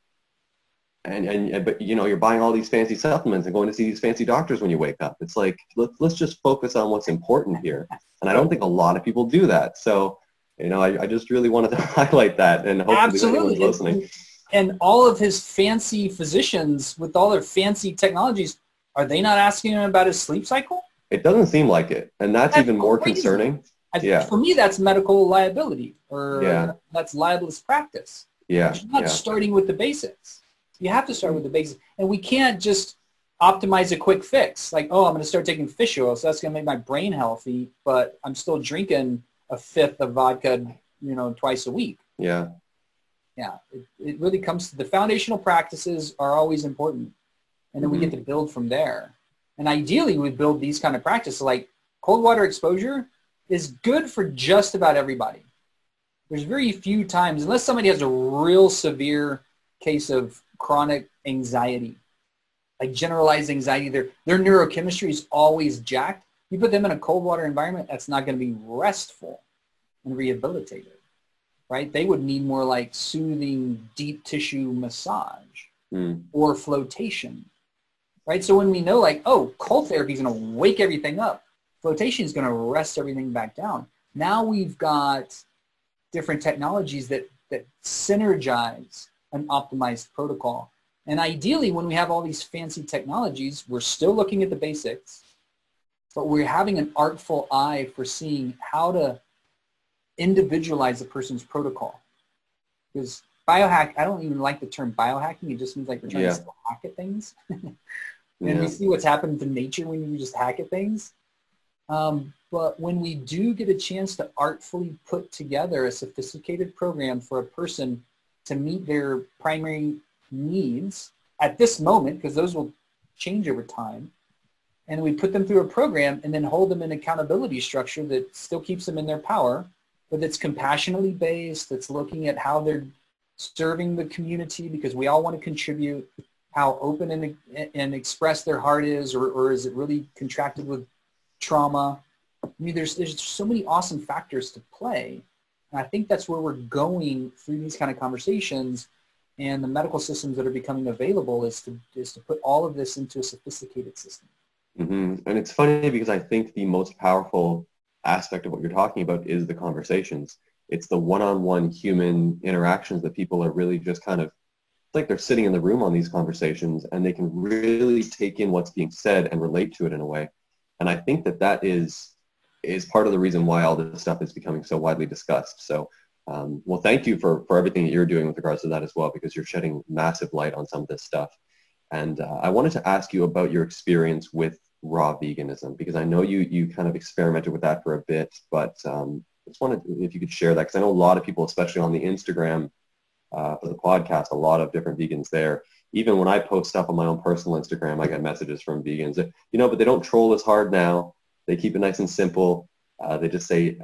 S1: But you know, you're buying all these fancy supplements and going to see these fancy doctors when you wake up. It's like, let's just focus on what's important here. And I don't think a lot of people do that. So, you know, I just really wanted to highlight that, and hopefully anyone's listening.
S2: And all of his fancy physicians with all their fancy technologies, are they not asking him about his sleep cycle?
S1: It doesn't seem like it. And that's even more concerning. Yeah.
S2: For me, that's medical liability, or that's libelous practice.
S1: Yeah.
S2: You're not starting with the basics. You have to start with the basics. And we can't just optimize a quick fix. Like, oh, I'm going to start taking fish oil, so that's going to make my brain healthy, but I'm still drinking a fifth of vodka, you know, twice a week.
S1: Yeah.
S2: Yeah. It really comes to the foundational practices are always important. And then we get to build from there. And ideally, we build these kind of practices. Like cold water exposure is good for just about everybody. There's very few times, unless somebody has a real severe case of chronic anxiety, like generalized anxiety, their neurochemistry is always jacked. You put them in a cold water environment, that's not going to be restful and rehabilitative, right? They would need more like soothing, deep tissue massage or flotation, right? So when we know like, oh, cold therapy is going to wake everything up, flotation is going to rest everything back down. Now we've got different technologies that synergize an optimized protocol. And ideally, when we have all these fancy technologies, we're still looking at the basics, but we're having an artful eye for seeing how to individualize a person's protocol. Because biohack, I don't even like the term biohacking. It just means like we're trying to still hack at things. And we see what's happened to nature when you just hack at things. But when we do get a chance to artfully put together a sophisticated program for a person to meet their primary needs at this moment, because those will change over time, and we put them through a program and then hold them in accountability structure that still keeps them in their power, but that's compassionately based, that's looking at how they're serving the community, because we all want to contribute, how open and express their heart is, or is it really contracted with trauma. I mean, there's so many awesome factors to play. And I think that's where we're going through these kind of conversations, and the medical systems that are becoming available is to put all of this into a sophisticated system.
S1: And it's funny because I think the most powerful aspect of what you're talking about is the conversations. It's the one-on-one human interactions that people are really just kind of, it's like they're sitting in the room on these conversations, and they can really take in what's being said and relate to it in a way. And I think that is part of the reason why all this stuff is becoming so widely discussed. So, well, thank you for everything that you're doing with regards to that as well, because you're shedding massive light on some of this stuff. And I wanted to ask you about your experience with raw veganism, because I know you kind of experimented with that for a bit, but I just wanted, if you could share that, because I know a lot of people, especially on the Instagram for the podcast, a lot of different vegans there. Even when I post stuff on my own personal Instagram, I get messages from vegans, you know, but they don't troll as hard now. They keep it nice and simple. They just say,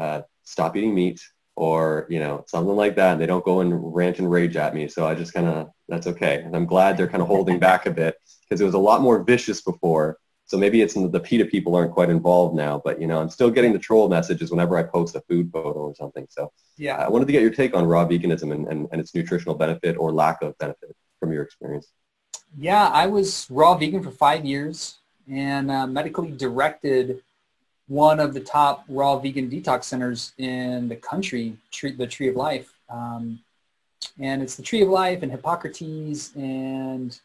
S1: stop eating meat, or, you know, something like that. And they don't go and rant and rage at me. So I just kind of, that's okay. And I'm glad they're kind of holding back a bit, because it was a lot more vicious before. So maybe it's the PETA people aren't quite involved now, but, you know, I'm still getting the troll messages whenever I post a food photo or something. So yeah, I wanted to get your take on raw veganism and its nutritional benefit or lack of benefit from your experience.
S2: Yeah, I was raw vegan for 5 years and medically directed one of the top raw vegan detox centers in the country, the Tree of Life. And it's the Tree of Life and Hippocrates and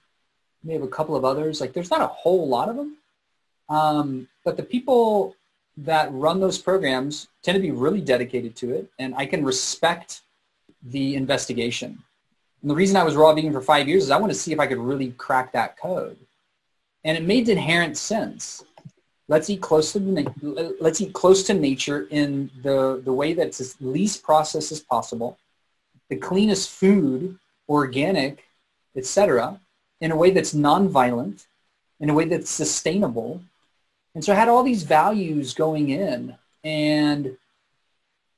S2: we have a couple of others. Like, there's not a whole lot of them. But the people that run those programs tend to be really dedicated to it, and I can respect the investigation. And the reason I was raw vegan for 5 years is I wanted to see if I could really crack that code. And it made inherent sense. Let's eat close to nature in the way that's as least processed as possible, the cleanest food, organic, etc., in a way that's non-violent, in a way that's sustainable, And so I had all these values going in, and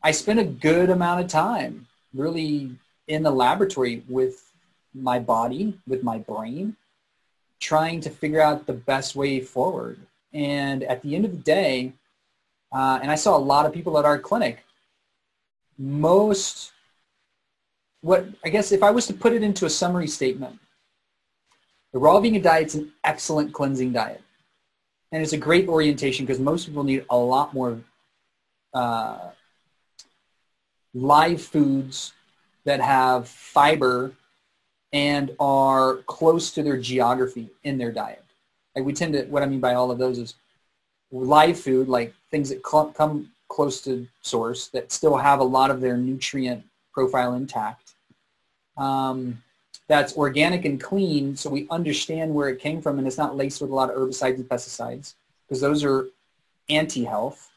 S2: I spent a good amount of time really in the laboratory with my body, with my brain, trying to figure out the best way forward. And at the end of the day, and I saw a lot of people at our clinic, I guess if I was to put it into a summary statement, the raw vegan diet is an excellent cleansing diet. And it's a great orientation because most people need a lot more live foods that have fiber and are close to their geography in their diet. Like we tend to, what I mean by all of those is live food, like things that come close to source that still have a lot of their nutrient profile intact. That's organic and clean, so we understand where it came from, and it's not laced with a lot of herbicides and pesticides, because those are anti-health.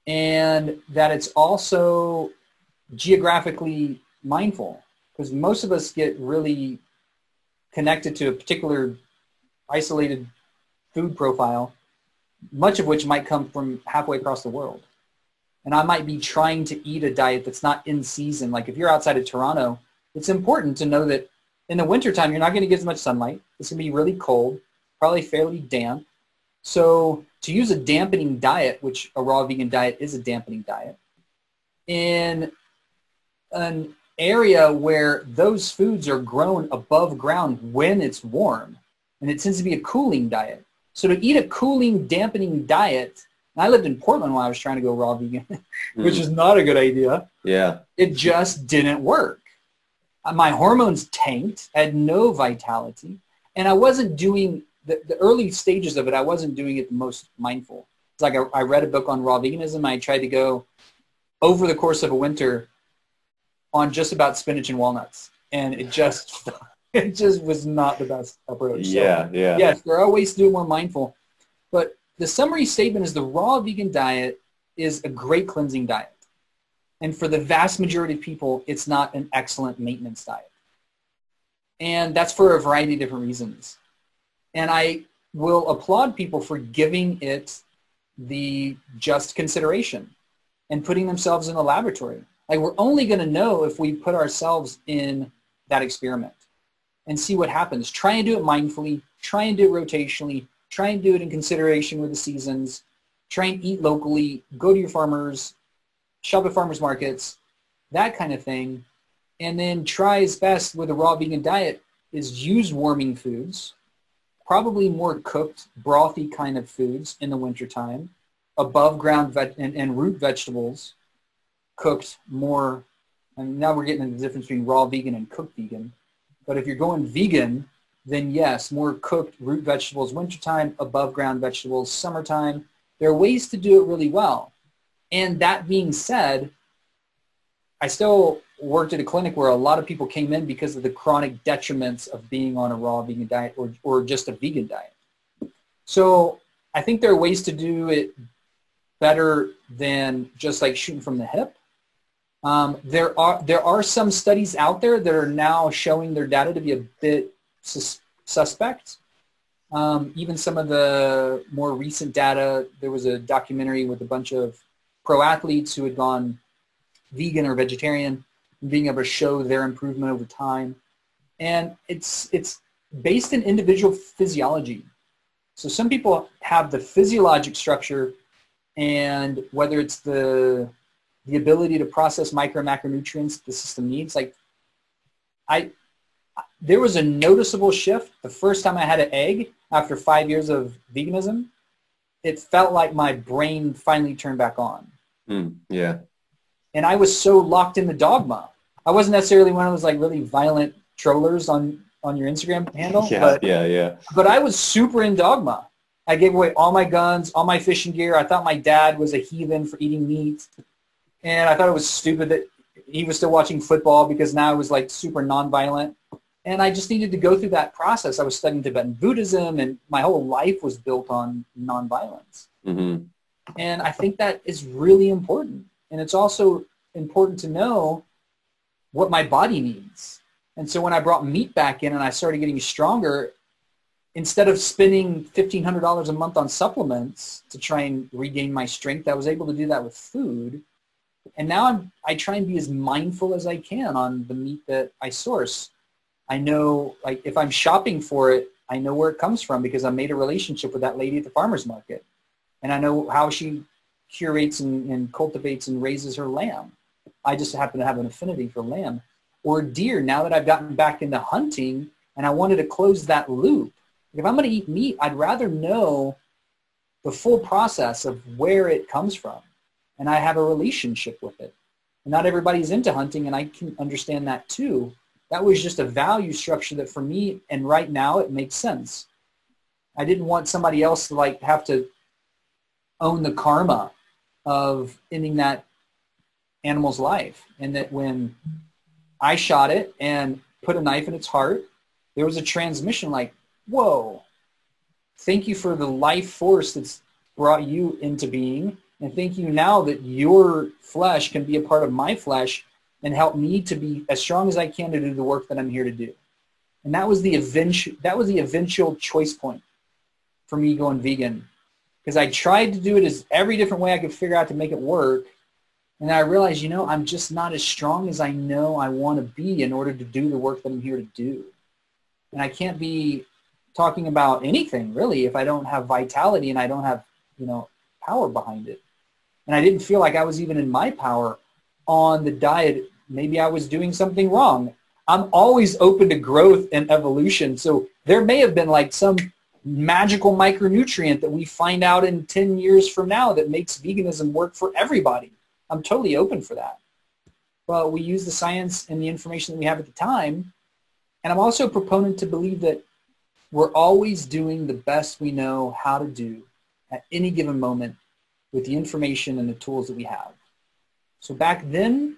S2: And that it's also geographically mindful, because most of us get really connected to a particular isolated food profile, much of which might come from halfway across the world. And I might be trying to eat a diet that's not in season. Like if you're outside of Toronto, it's important to know that in the wintertime, you're not going to get as much sunlight. It's going to be really cold, probably fairly damp. So to use a dampening diet, which a raw vegan diet is a dampening diet, in an area where those foods are grown above ground when it's warm, and it tends to be a cooling diet. So to eat a cooling, dampening diet, and I lived in Portland while I was trying to go raw vegan, which is not a good idea.
S1: Yeah.
S2: It just didn't work. My hormones tanked, I had no vitality, and I wasn't doing, the early stages of it, I wasn't doing it the most mindful. It's like I read a book on raw veganism. I tried to go over the course of a winter on just about spinach and walnuts, and it just was not the best approach.
S1: Yeah,
S2: so,
S1: yeah.
S2: Yes, there are ways to do it more mindful, but the summary statement is the raw vegan diet is a great cleansing diet. And for the vast majority of people, it's not an excellent maintenance diet. And that's for a variety of different reasons. And I will applaud people for giving it the just consideration and putting themselves in the laboratory. Like we're only going to know if we put ourselves in that experiment and see what happens. Try and do it mindfully. Try and do it rotationally. Try and do it in consideration with the seasons. Try and eat locally. Go to your farmers. Shop at farmers markets, that kind of thing. And then try as best with a raw vegan diet is use warming foods, probably more cooked, brothy kind of foods in the wintertime, above ground and root vegetables, cooked more. And now we're getting into the difference between raw vegan and cooked vegan. But if you're going vegan, then yes, more cooked root vegetables wintertime, above ground vegetables summertime. There are ways to do it really well. And that being said, I still worked at a clinic where a lot of people came in because of the chronic detriments of being on a raw vegan diet or just a vegan diet. So I think there are ways to do it better than just like shooting from the hip. There are some studies out there that are now showing their data to be a bit suspect. Even some of the more recent data, there was a documentary with a bunch of pro athletes who had gone vegan or vegetarian and being able to show their improvement over time. And it's based in individual physiology. So some people have the physiologic structure, and whether it's the ability to process micro and macronutrients the system needs. Like there was a noticeable shift the first time I had an egg after 5 years of veganism. It felt like my brain finally turned back on.
S1: Yeah.
S2: And I was so locked in the dogma. I wasn't necessarily one of those like really violent trollers on your Instagram handle.
S1: Yeah.
S2: But I was super in dogma. I gave away all my guns, all my fishing gear. I thought my dad was a heathen for eating meat. And I thought it was stupid that he was still watching football because now I was like super nonviolent. And I just needed to go through that process. I was studying Tibetan Buddhism, and my whole life was built on nonviolence.
S1: Mm-hmm.
S2: And I think that is really important. And it's also important to know what my body needs. And so when I brought meat back in and I started getting stronger, instead of spending $1,500 a month on supplements to try and regain my strength, I was able to do that with food. And now I try and be as mindful as I can on the meat that I source. I know, like, if I'm shopping for it, I know where it comes from because I made a relationship with that lady at the farmer's market. And I know how she curates and cultivates and raises her lamb. I just happen to have an affinity for lamb. Or deer, now that I've gotten back into hunting and I wanted to close that loop. If I'm going to eat meat, I'd rather know the full process of where it comes from. And I have a relationship with it. And not everybody's into hunting, and I can understand that too. That was just a value structure that for me, and right now it makes sense. I didn't want somebody else to like have to own the karma of ending that animal's life. And that when I shot it and put a knife in its heart, there was a transmission like, whoa, thank you for the life force that's brought you into being. And thank you now that your flesh can be a part of my flesh and help me to be as strong as I can to do the work that I'm here to do. And that was the eventual choice point for me going vegan. Because I tried to do it as every different way I could figure out to make it work. And I realized, you know, I'm just not as strong as I know I want to be in order to do the work that I'm here to do. And I can't be talking about anything, really, if I don't have vitality and I don't have, you know, power behind it. And I didn't feel like I was even in my power on the diet. Maybe I was doing something wrong. I'm always open to growth and evolution. So there may have been like some magical micronutrient that we find out in 10 years from now that makes veganism work for everybody. I'm totally open for that. But we use the science and the information that we have at the time. And I'm also a proponent to believe that we're always doing the best we know how to do at any given moment with the information and the tools that we have. So back then,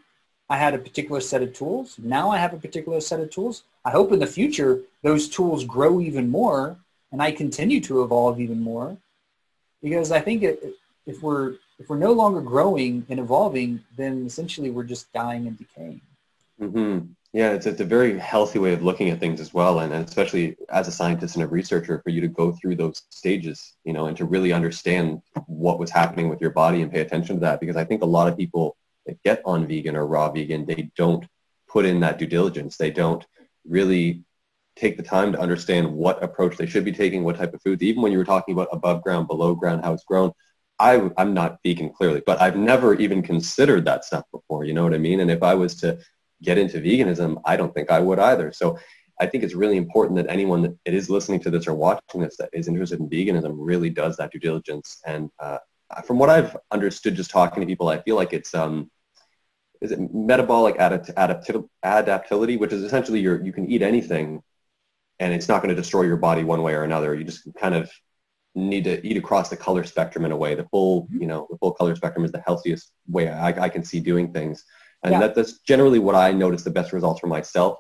S2: I had a particular set of tools. Now I have a particular set of tools. I hope in the future those tools grow even more and I continue to evolve even more, because I think if we're no longer growing and evolving, then essentially we're just dying and decaying.
S1: Mm-hmm. Yeah, it's a very healthy way of looking at things as well, and especially as a scientist and a researcher, for you to go through those stages, you know, and to really understand what was happening with your body and pay attention to that. Because I think a lot of people that get on vegan or raw vegan, they don't put in that due diligence. They don't really take the time to understand what approach they should be taking, what type of foods. Even when you were talking about above ground, below ground, how it's grown, I'm not vegan clearly, but I've never even considered that stuff before. You know what I mean? And if I was to get into veganism, I don't think I would either. So I think it's really important that anyone that is listening to this or watching this that is interested in veganism really does that due diligence. And from what I've understood just talking to people, I feel like it's is it metabolic adaptility, which is essentially you can eat anything and it's not going to destroy your body one way or another. You just kind of need to eat across the color spectrum in a way. The full color spectrum is the healthiest way I can see doing things. And yeah, that's generally what I notice the best results for myself.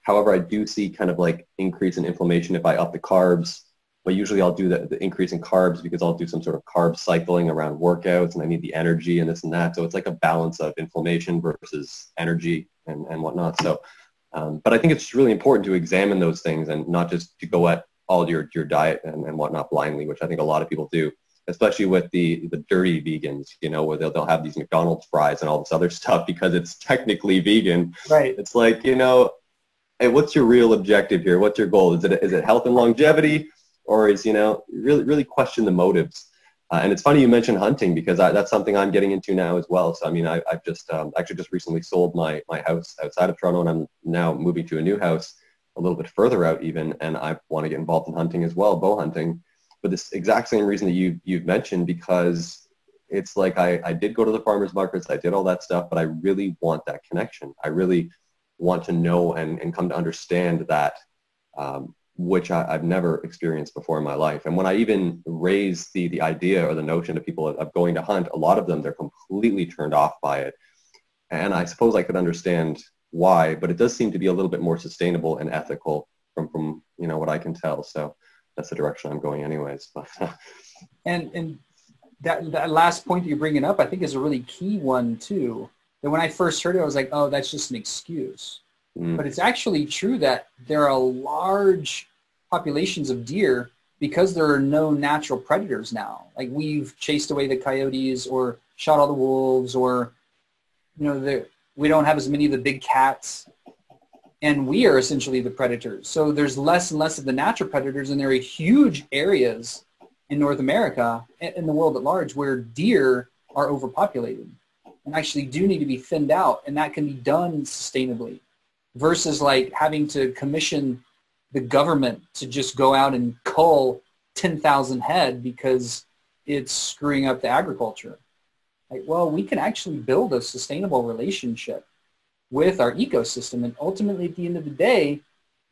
S1: However, I do see kind of like increase in inflammation if I up the carbs. But usually I'll do the increase in carbs because I'll do some sort of carb cycling around workouts and I need the energy and this and that. So it's like a balance of inflammation versus energy and whatnot. So, but I think it's really important to examine those things and not just to go at all your diet and whatnot blindly, which I think a lot of people do, especially with the dirty vegans, you know, where they'll have these McDonald's fries and all this other stuff because it's technically vegan.
S2: Right.
S1: It's like, you know, hey, what's your real objective here? What's your goal? Is it health and longevity? Or is, you know, really question the motives. And it's funny you mentioned hunting because that's something I'm getting into now as well. So, I mean, I've just actually just recently sold my house outside of Toronto, and I'm now moving to a new house a little bit further out even, and I want to get involved in hunting as well, bow hunting, for this exact same reason that you've mentioned, because it's like I did go to the farmers markets, I did all that stuff, but I really want that connection. I really want to know and come to understand that, which I've never experienced before in my life. And when I even raise the idea or the notion to people of going to hunt, a lot of them, they're completely turned off by it. And I suppose I could understand why, but it does seem to be a little bit more sustainable and ethical from you know, what I can tell. So that's the direction I'm going anyways.
S2: And that last point that you're bringing up, I think is a really key one too. That when I first heard it, I was like, oh, that's just an excuse. But it's actually true that there are a large populations of deer because there are no natural predators now. Like we've chased away the coyotes or shot all the wolves, or, you know, we don't have as many of the big cats, and we are essentially the predators. So there's less and less of the natural predators, and there are huge areas in North America, in the world at large, where deer are overpopulated and actually do need to be thinned out, and that can be done sustainably versus like having to commission the government to just go out and cull 10,000 head because it's screwing up the agriculture. Like, well, we can actually build a sustainable relationship with our ecosystem, and ultimately at the end of the day,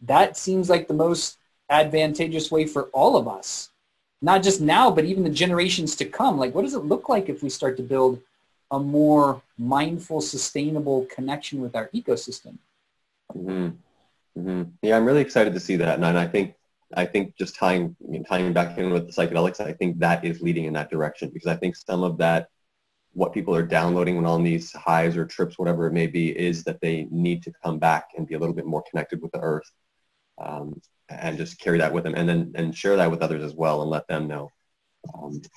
S2: that seems like the most advantageous way for all of us. Not just now, but even the generations to come. Like, what does it look like if we start to build a more mindful, sustainable connection with our ecosystem?
S1: Mm-hmm. Mm-hmm. Yeah, I'm really excited to see that, and I think just tying back in with the psychedelics, I think that is leading in that direction, because I think some of that, what people are downloading when on these highs or trips, whatever it may be, is that they need to come back and be a little bit more connected with the earth, and just carry that with them, and share that with others as well, and let them know.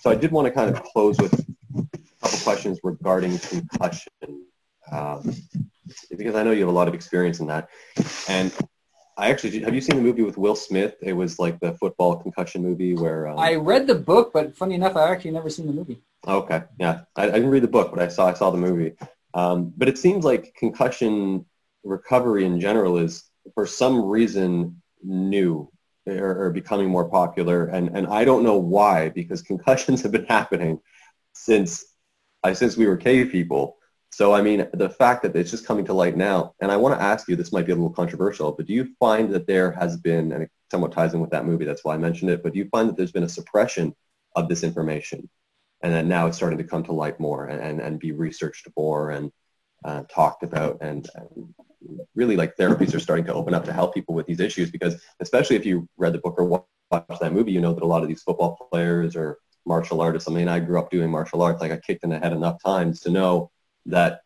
S1: So I did want to kind of close with a couple questions regarding concussion, because I know you have a lot of experience in that. And I actually, have you seen the movie with Will Smith? It was like the football concussion movie where...
S2: I read the book, but funny enough, I actually never seen the movie.
S1: Okay, yeah. I didn't read the book, but I saw the movie. But it seems like concussion recovery in general is, for some reason, new or becoming more popular. And I don't know why, because concussions have been happening since we were cave people. So, I mean, the fact that it's just coming to light now, and I want to ask you, this might be a little controversial, but do you find that there has been, and it somewhat ties in with that movie, that's why I mentioned it, but do you find that there's been a suppression of this information, and that now it's starting to come to light more and be researched more and talked about, and really, like, therapies are starting to open up to help people with these issues? Because especially if you read the book or watched that movie, you know that a lot of these football players or martial artists, I mean, I grew up doing martial arts, like I kicked in the head enough times to know that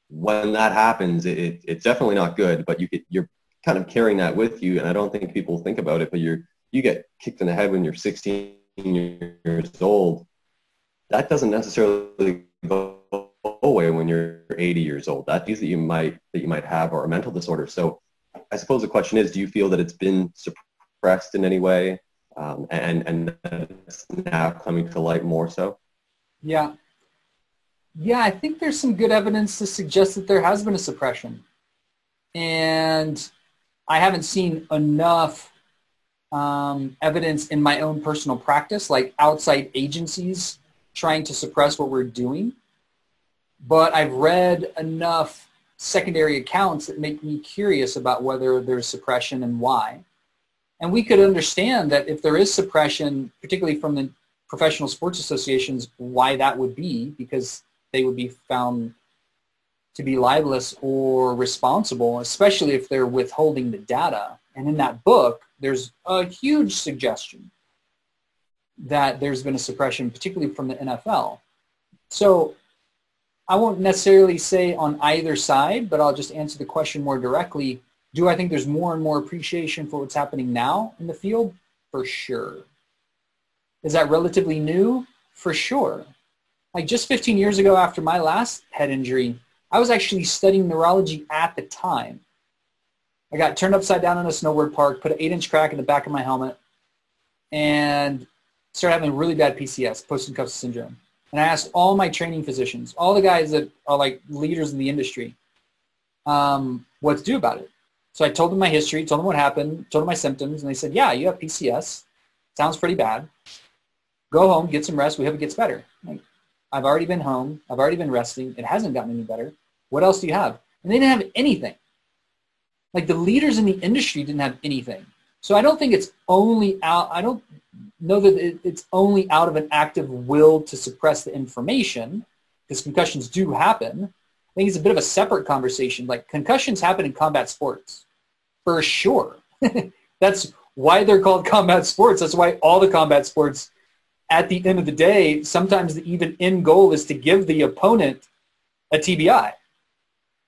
S1: when that happens, it's definitely not good, but you're kind of carrying that with you, and I don't think people think about it, but you get kicked in the head when you're 16 years old. That doesn't necessarily go away when you're 80 years old. That's that you might have, or a mental disorder. So I suppose the question is, do you feel that it's been suppressed in any way, and it's now coming to light more so?
S2: Yeah. Yeah, I think there's some good evidence to suggest that there has been a suppression. And I haven't seen enough evidence in my own personal practice, like outside agencies trying to suppress what we're doing. But I've read enough secondary accounts that make me curious about whether there's suppression and why. And we could understand that if there is suppression, particularly from the professional sports associations, why that would be, because they would be found to be libelous or responsible, especially if they're withholding the data. And in that book, there's a huge suggestion that there's been a suppression, particularly from the NFL. So I won't necessarily say on either side, but I'll just answer the question more directly. Do I think there's more and more appreciation for what's happening now in the field? For sure. Is that relatively new? For sure. Like just 15 years ago, after my last head injury, I was actually studying neurology at the time. I got turned upside down in a snowboard park, put an 8-inch crack in the back of my helmet, and started having really bad PCS, post-concussive syndrome. And I asked all my training physicians, all the guys that are like leaders in the industry, what to do about it. So I told them my history, told them what happened, told them my symptoms, and they said, yeah, you have PCS. Sounds pretty bad. Go home, get some rest. We hope it gets better. Like, I've already been home. I've already been resting. It hasn't gotten any better. What else do you have? And they didn't have anything. Like the leaders in the industry didn't have anything. So I don't think it's only out, I don't know that it's only out of an active will to suppress the information, because concussions do happen. I think it's a bit of a separate conversation. Like concussions happen in combat sports, for sure. That's why they're called combat sports. That's why all the combat sports, at the end of the day, sometimes the even end goal is to give the opponent a TBI,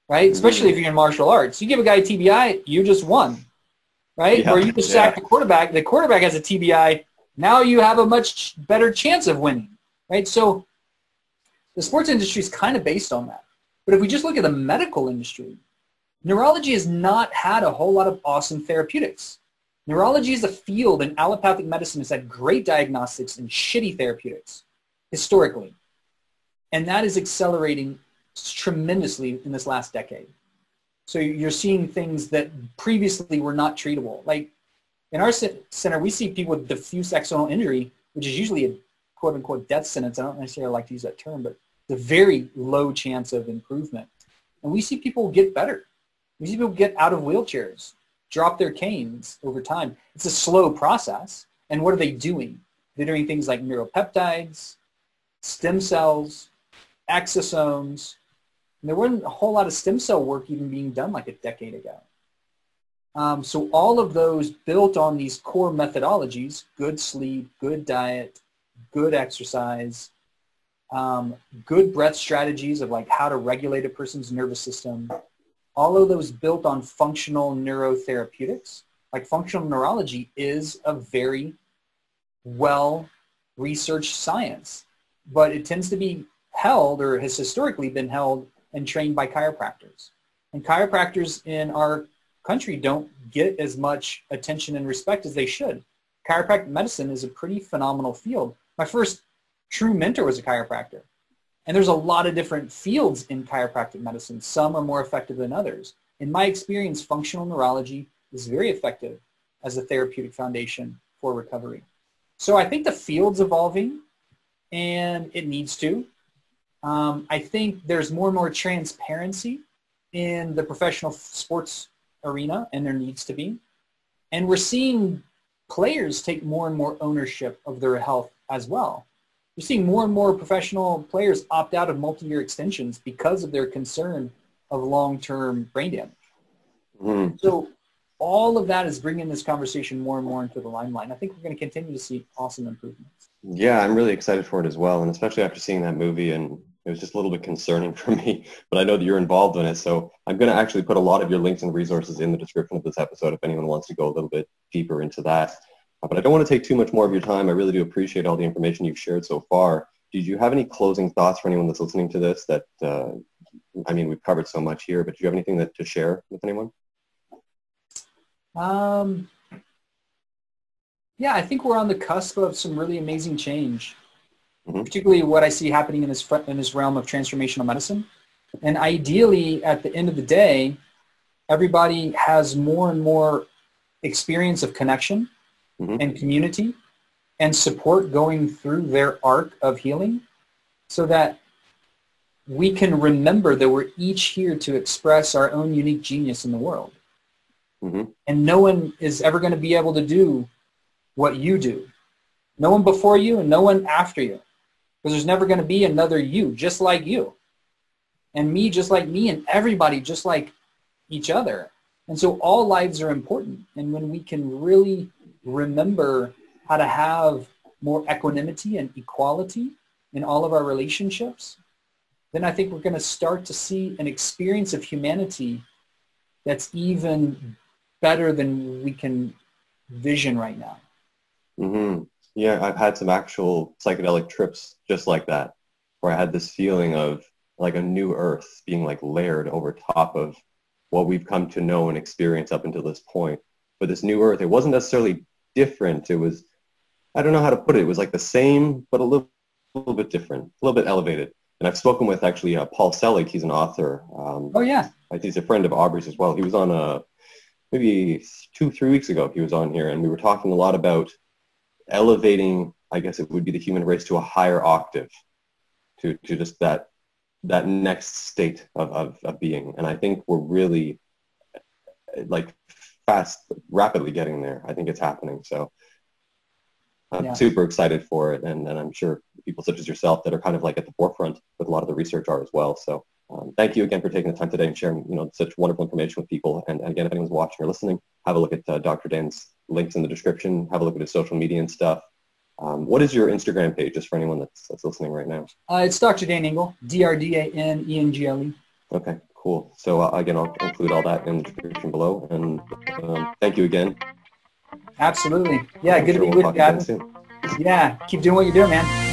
S2: right? Especially if you're in martial arts. You give a guy a TBI, you just won, right? Where you just sack the quarterback has a TBI, now you have a much better chance of winning, right? So the sports industry is kind of based on that. But if we just look at the medical industry, neurology has not had a whole lot of awesome therapeutics. Neurology is a field, and allopathic medicine has had great diagnostics and shitty therapeutics historically. And that is accelerating tremendously in this last decade. So you're seeing things that previously were not treatable. Like in our center, we see people with diffuse axonal injury, which is usually a quote-unquote death sentence. I don't necessarily like to use that term, but it's a very low chance of improvement. And we see people get better. We see people get out of wheelchairs, drop their canes over time. It's a slow process. And what are they doing? They're doing things like neuropeptides, stem cells, exosomes. And there wasn't a whole lot of stem cell work even being done like a decade ago. So all of those built on these core methodologies, good sleep, good diet, good exercise, good breath strategies of like how to regulate a person's nervous system, all of those built on functional neurotherapeutics. Like functional neurology is a very well-researched science, but it tends to be held, or has historically been held and trained by chiropractors. And chiropractors in our country don't get as much attention and respect as they should. Chiropractic medicine is a pretty phenomenal field. My first true mentor was a chiropractor. And there's a lot of different fields in chiropractic medicine. Some are more effective than others. In my experience, functional neurology is very effective as a therapeutic foundation for recovery. So I think the field's evolving, and it needs to. I think there's more and more transparency in the professional sports arena, and there needs to be. And we're seeing players take more and more ownership of their health as well. We're seeing more and more professional players opt out of multi-year extensions because of their concern of long-term brain damage. Mm. So all of that is bringing this conversation more and more into the limelight. I think we're going to continue to see awesome improvements.
S1: Yeah, I'm really excited for it as well, and especially after seeing that movie, and it was just a little bit concerning for me, but I know that you're involved in it, so I'm going to actually put a lot of your links and resources in the description of this episode if anyone wants to go a little bit deeper into that. But I don't want to take too much more of your time. I really do appreciate all the information you've shared so far. Did you have any closing thoughts for anyone that's listening to this that, I mean, we've covered so much here, but do you have anything to share with anyone?
S2: Yeah, I think we're on the cusp of some really amazing change, particularly what I see happening in this realm of transformational medicine. And ideally, at the end of the day, everybody has more and more experience of connection and community and support going through their arc of healing, so that we can remember that we're each here to express our own unique genius in the world. And no one is ever going to be able to do what you do. No one before you and no one after you. Because there's never going to be another you just like you. And me just like me, and everybody just like each other. And so all lives are important. And when we can really remember how to have more equanimity and equality in all of our relationships, then I think we're going to start to see an experience of humanity that's even better than we can vision right now. Yeah, I've had some actual psychedelic trips just like that, where I had this feeling of like a new earth being like layered over top of what we've come to know and experience up until this point. But this new earth, it wasn't necessarily different. It was, I don't know how to put it. It was like the same, but a little bit different, a little bit elevated. And I've spoken with actually Paul Selig. He's an author. Oh, yeah. He's a friend of Aubrey's as well. He was on maybe 2-3 weeks ago. He was on here, and we were talking a lot about elevating, I guess it would be the human race, to a higher octave, to just that next state of being. And I think we're really like rapidly getting there. I think it's happening. So I'm super excited for it. And I'm sure people such as yourself that are kind of like at the forefront with a lot of the research are as well. So thank you again for taking the time today and sharing, such wonderful information with people. And again, if anyone's watching or listening, have a look at Dr. Dan's links in the description. Have a look at his social media and stuff. What is your Instagram page, just for anyone that's listening right now? It's Dr. Dan Engle, DrDanEngle. Okay,
S1: Cool. So again, I'll include all that in the description below. And thank you again.
S2: Absolutely. Yeah, good to be
S1: we'll
S2: with
S1: talk
S2: you,
S1: again
S2: Gavin.
S1: soon.
S2: Yeah, keep doing what you're doing, man.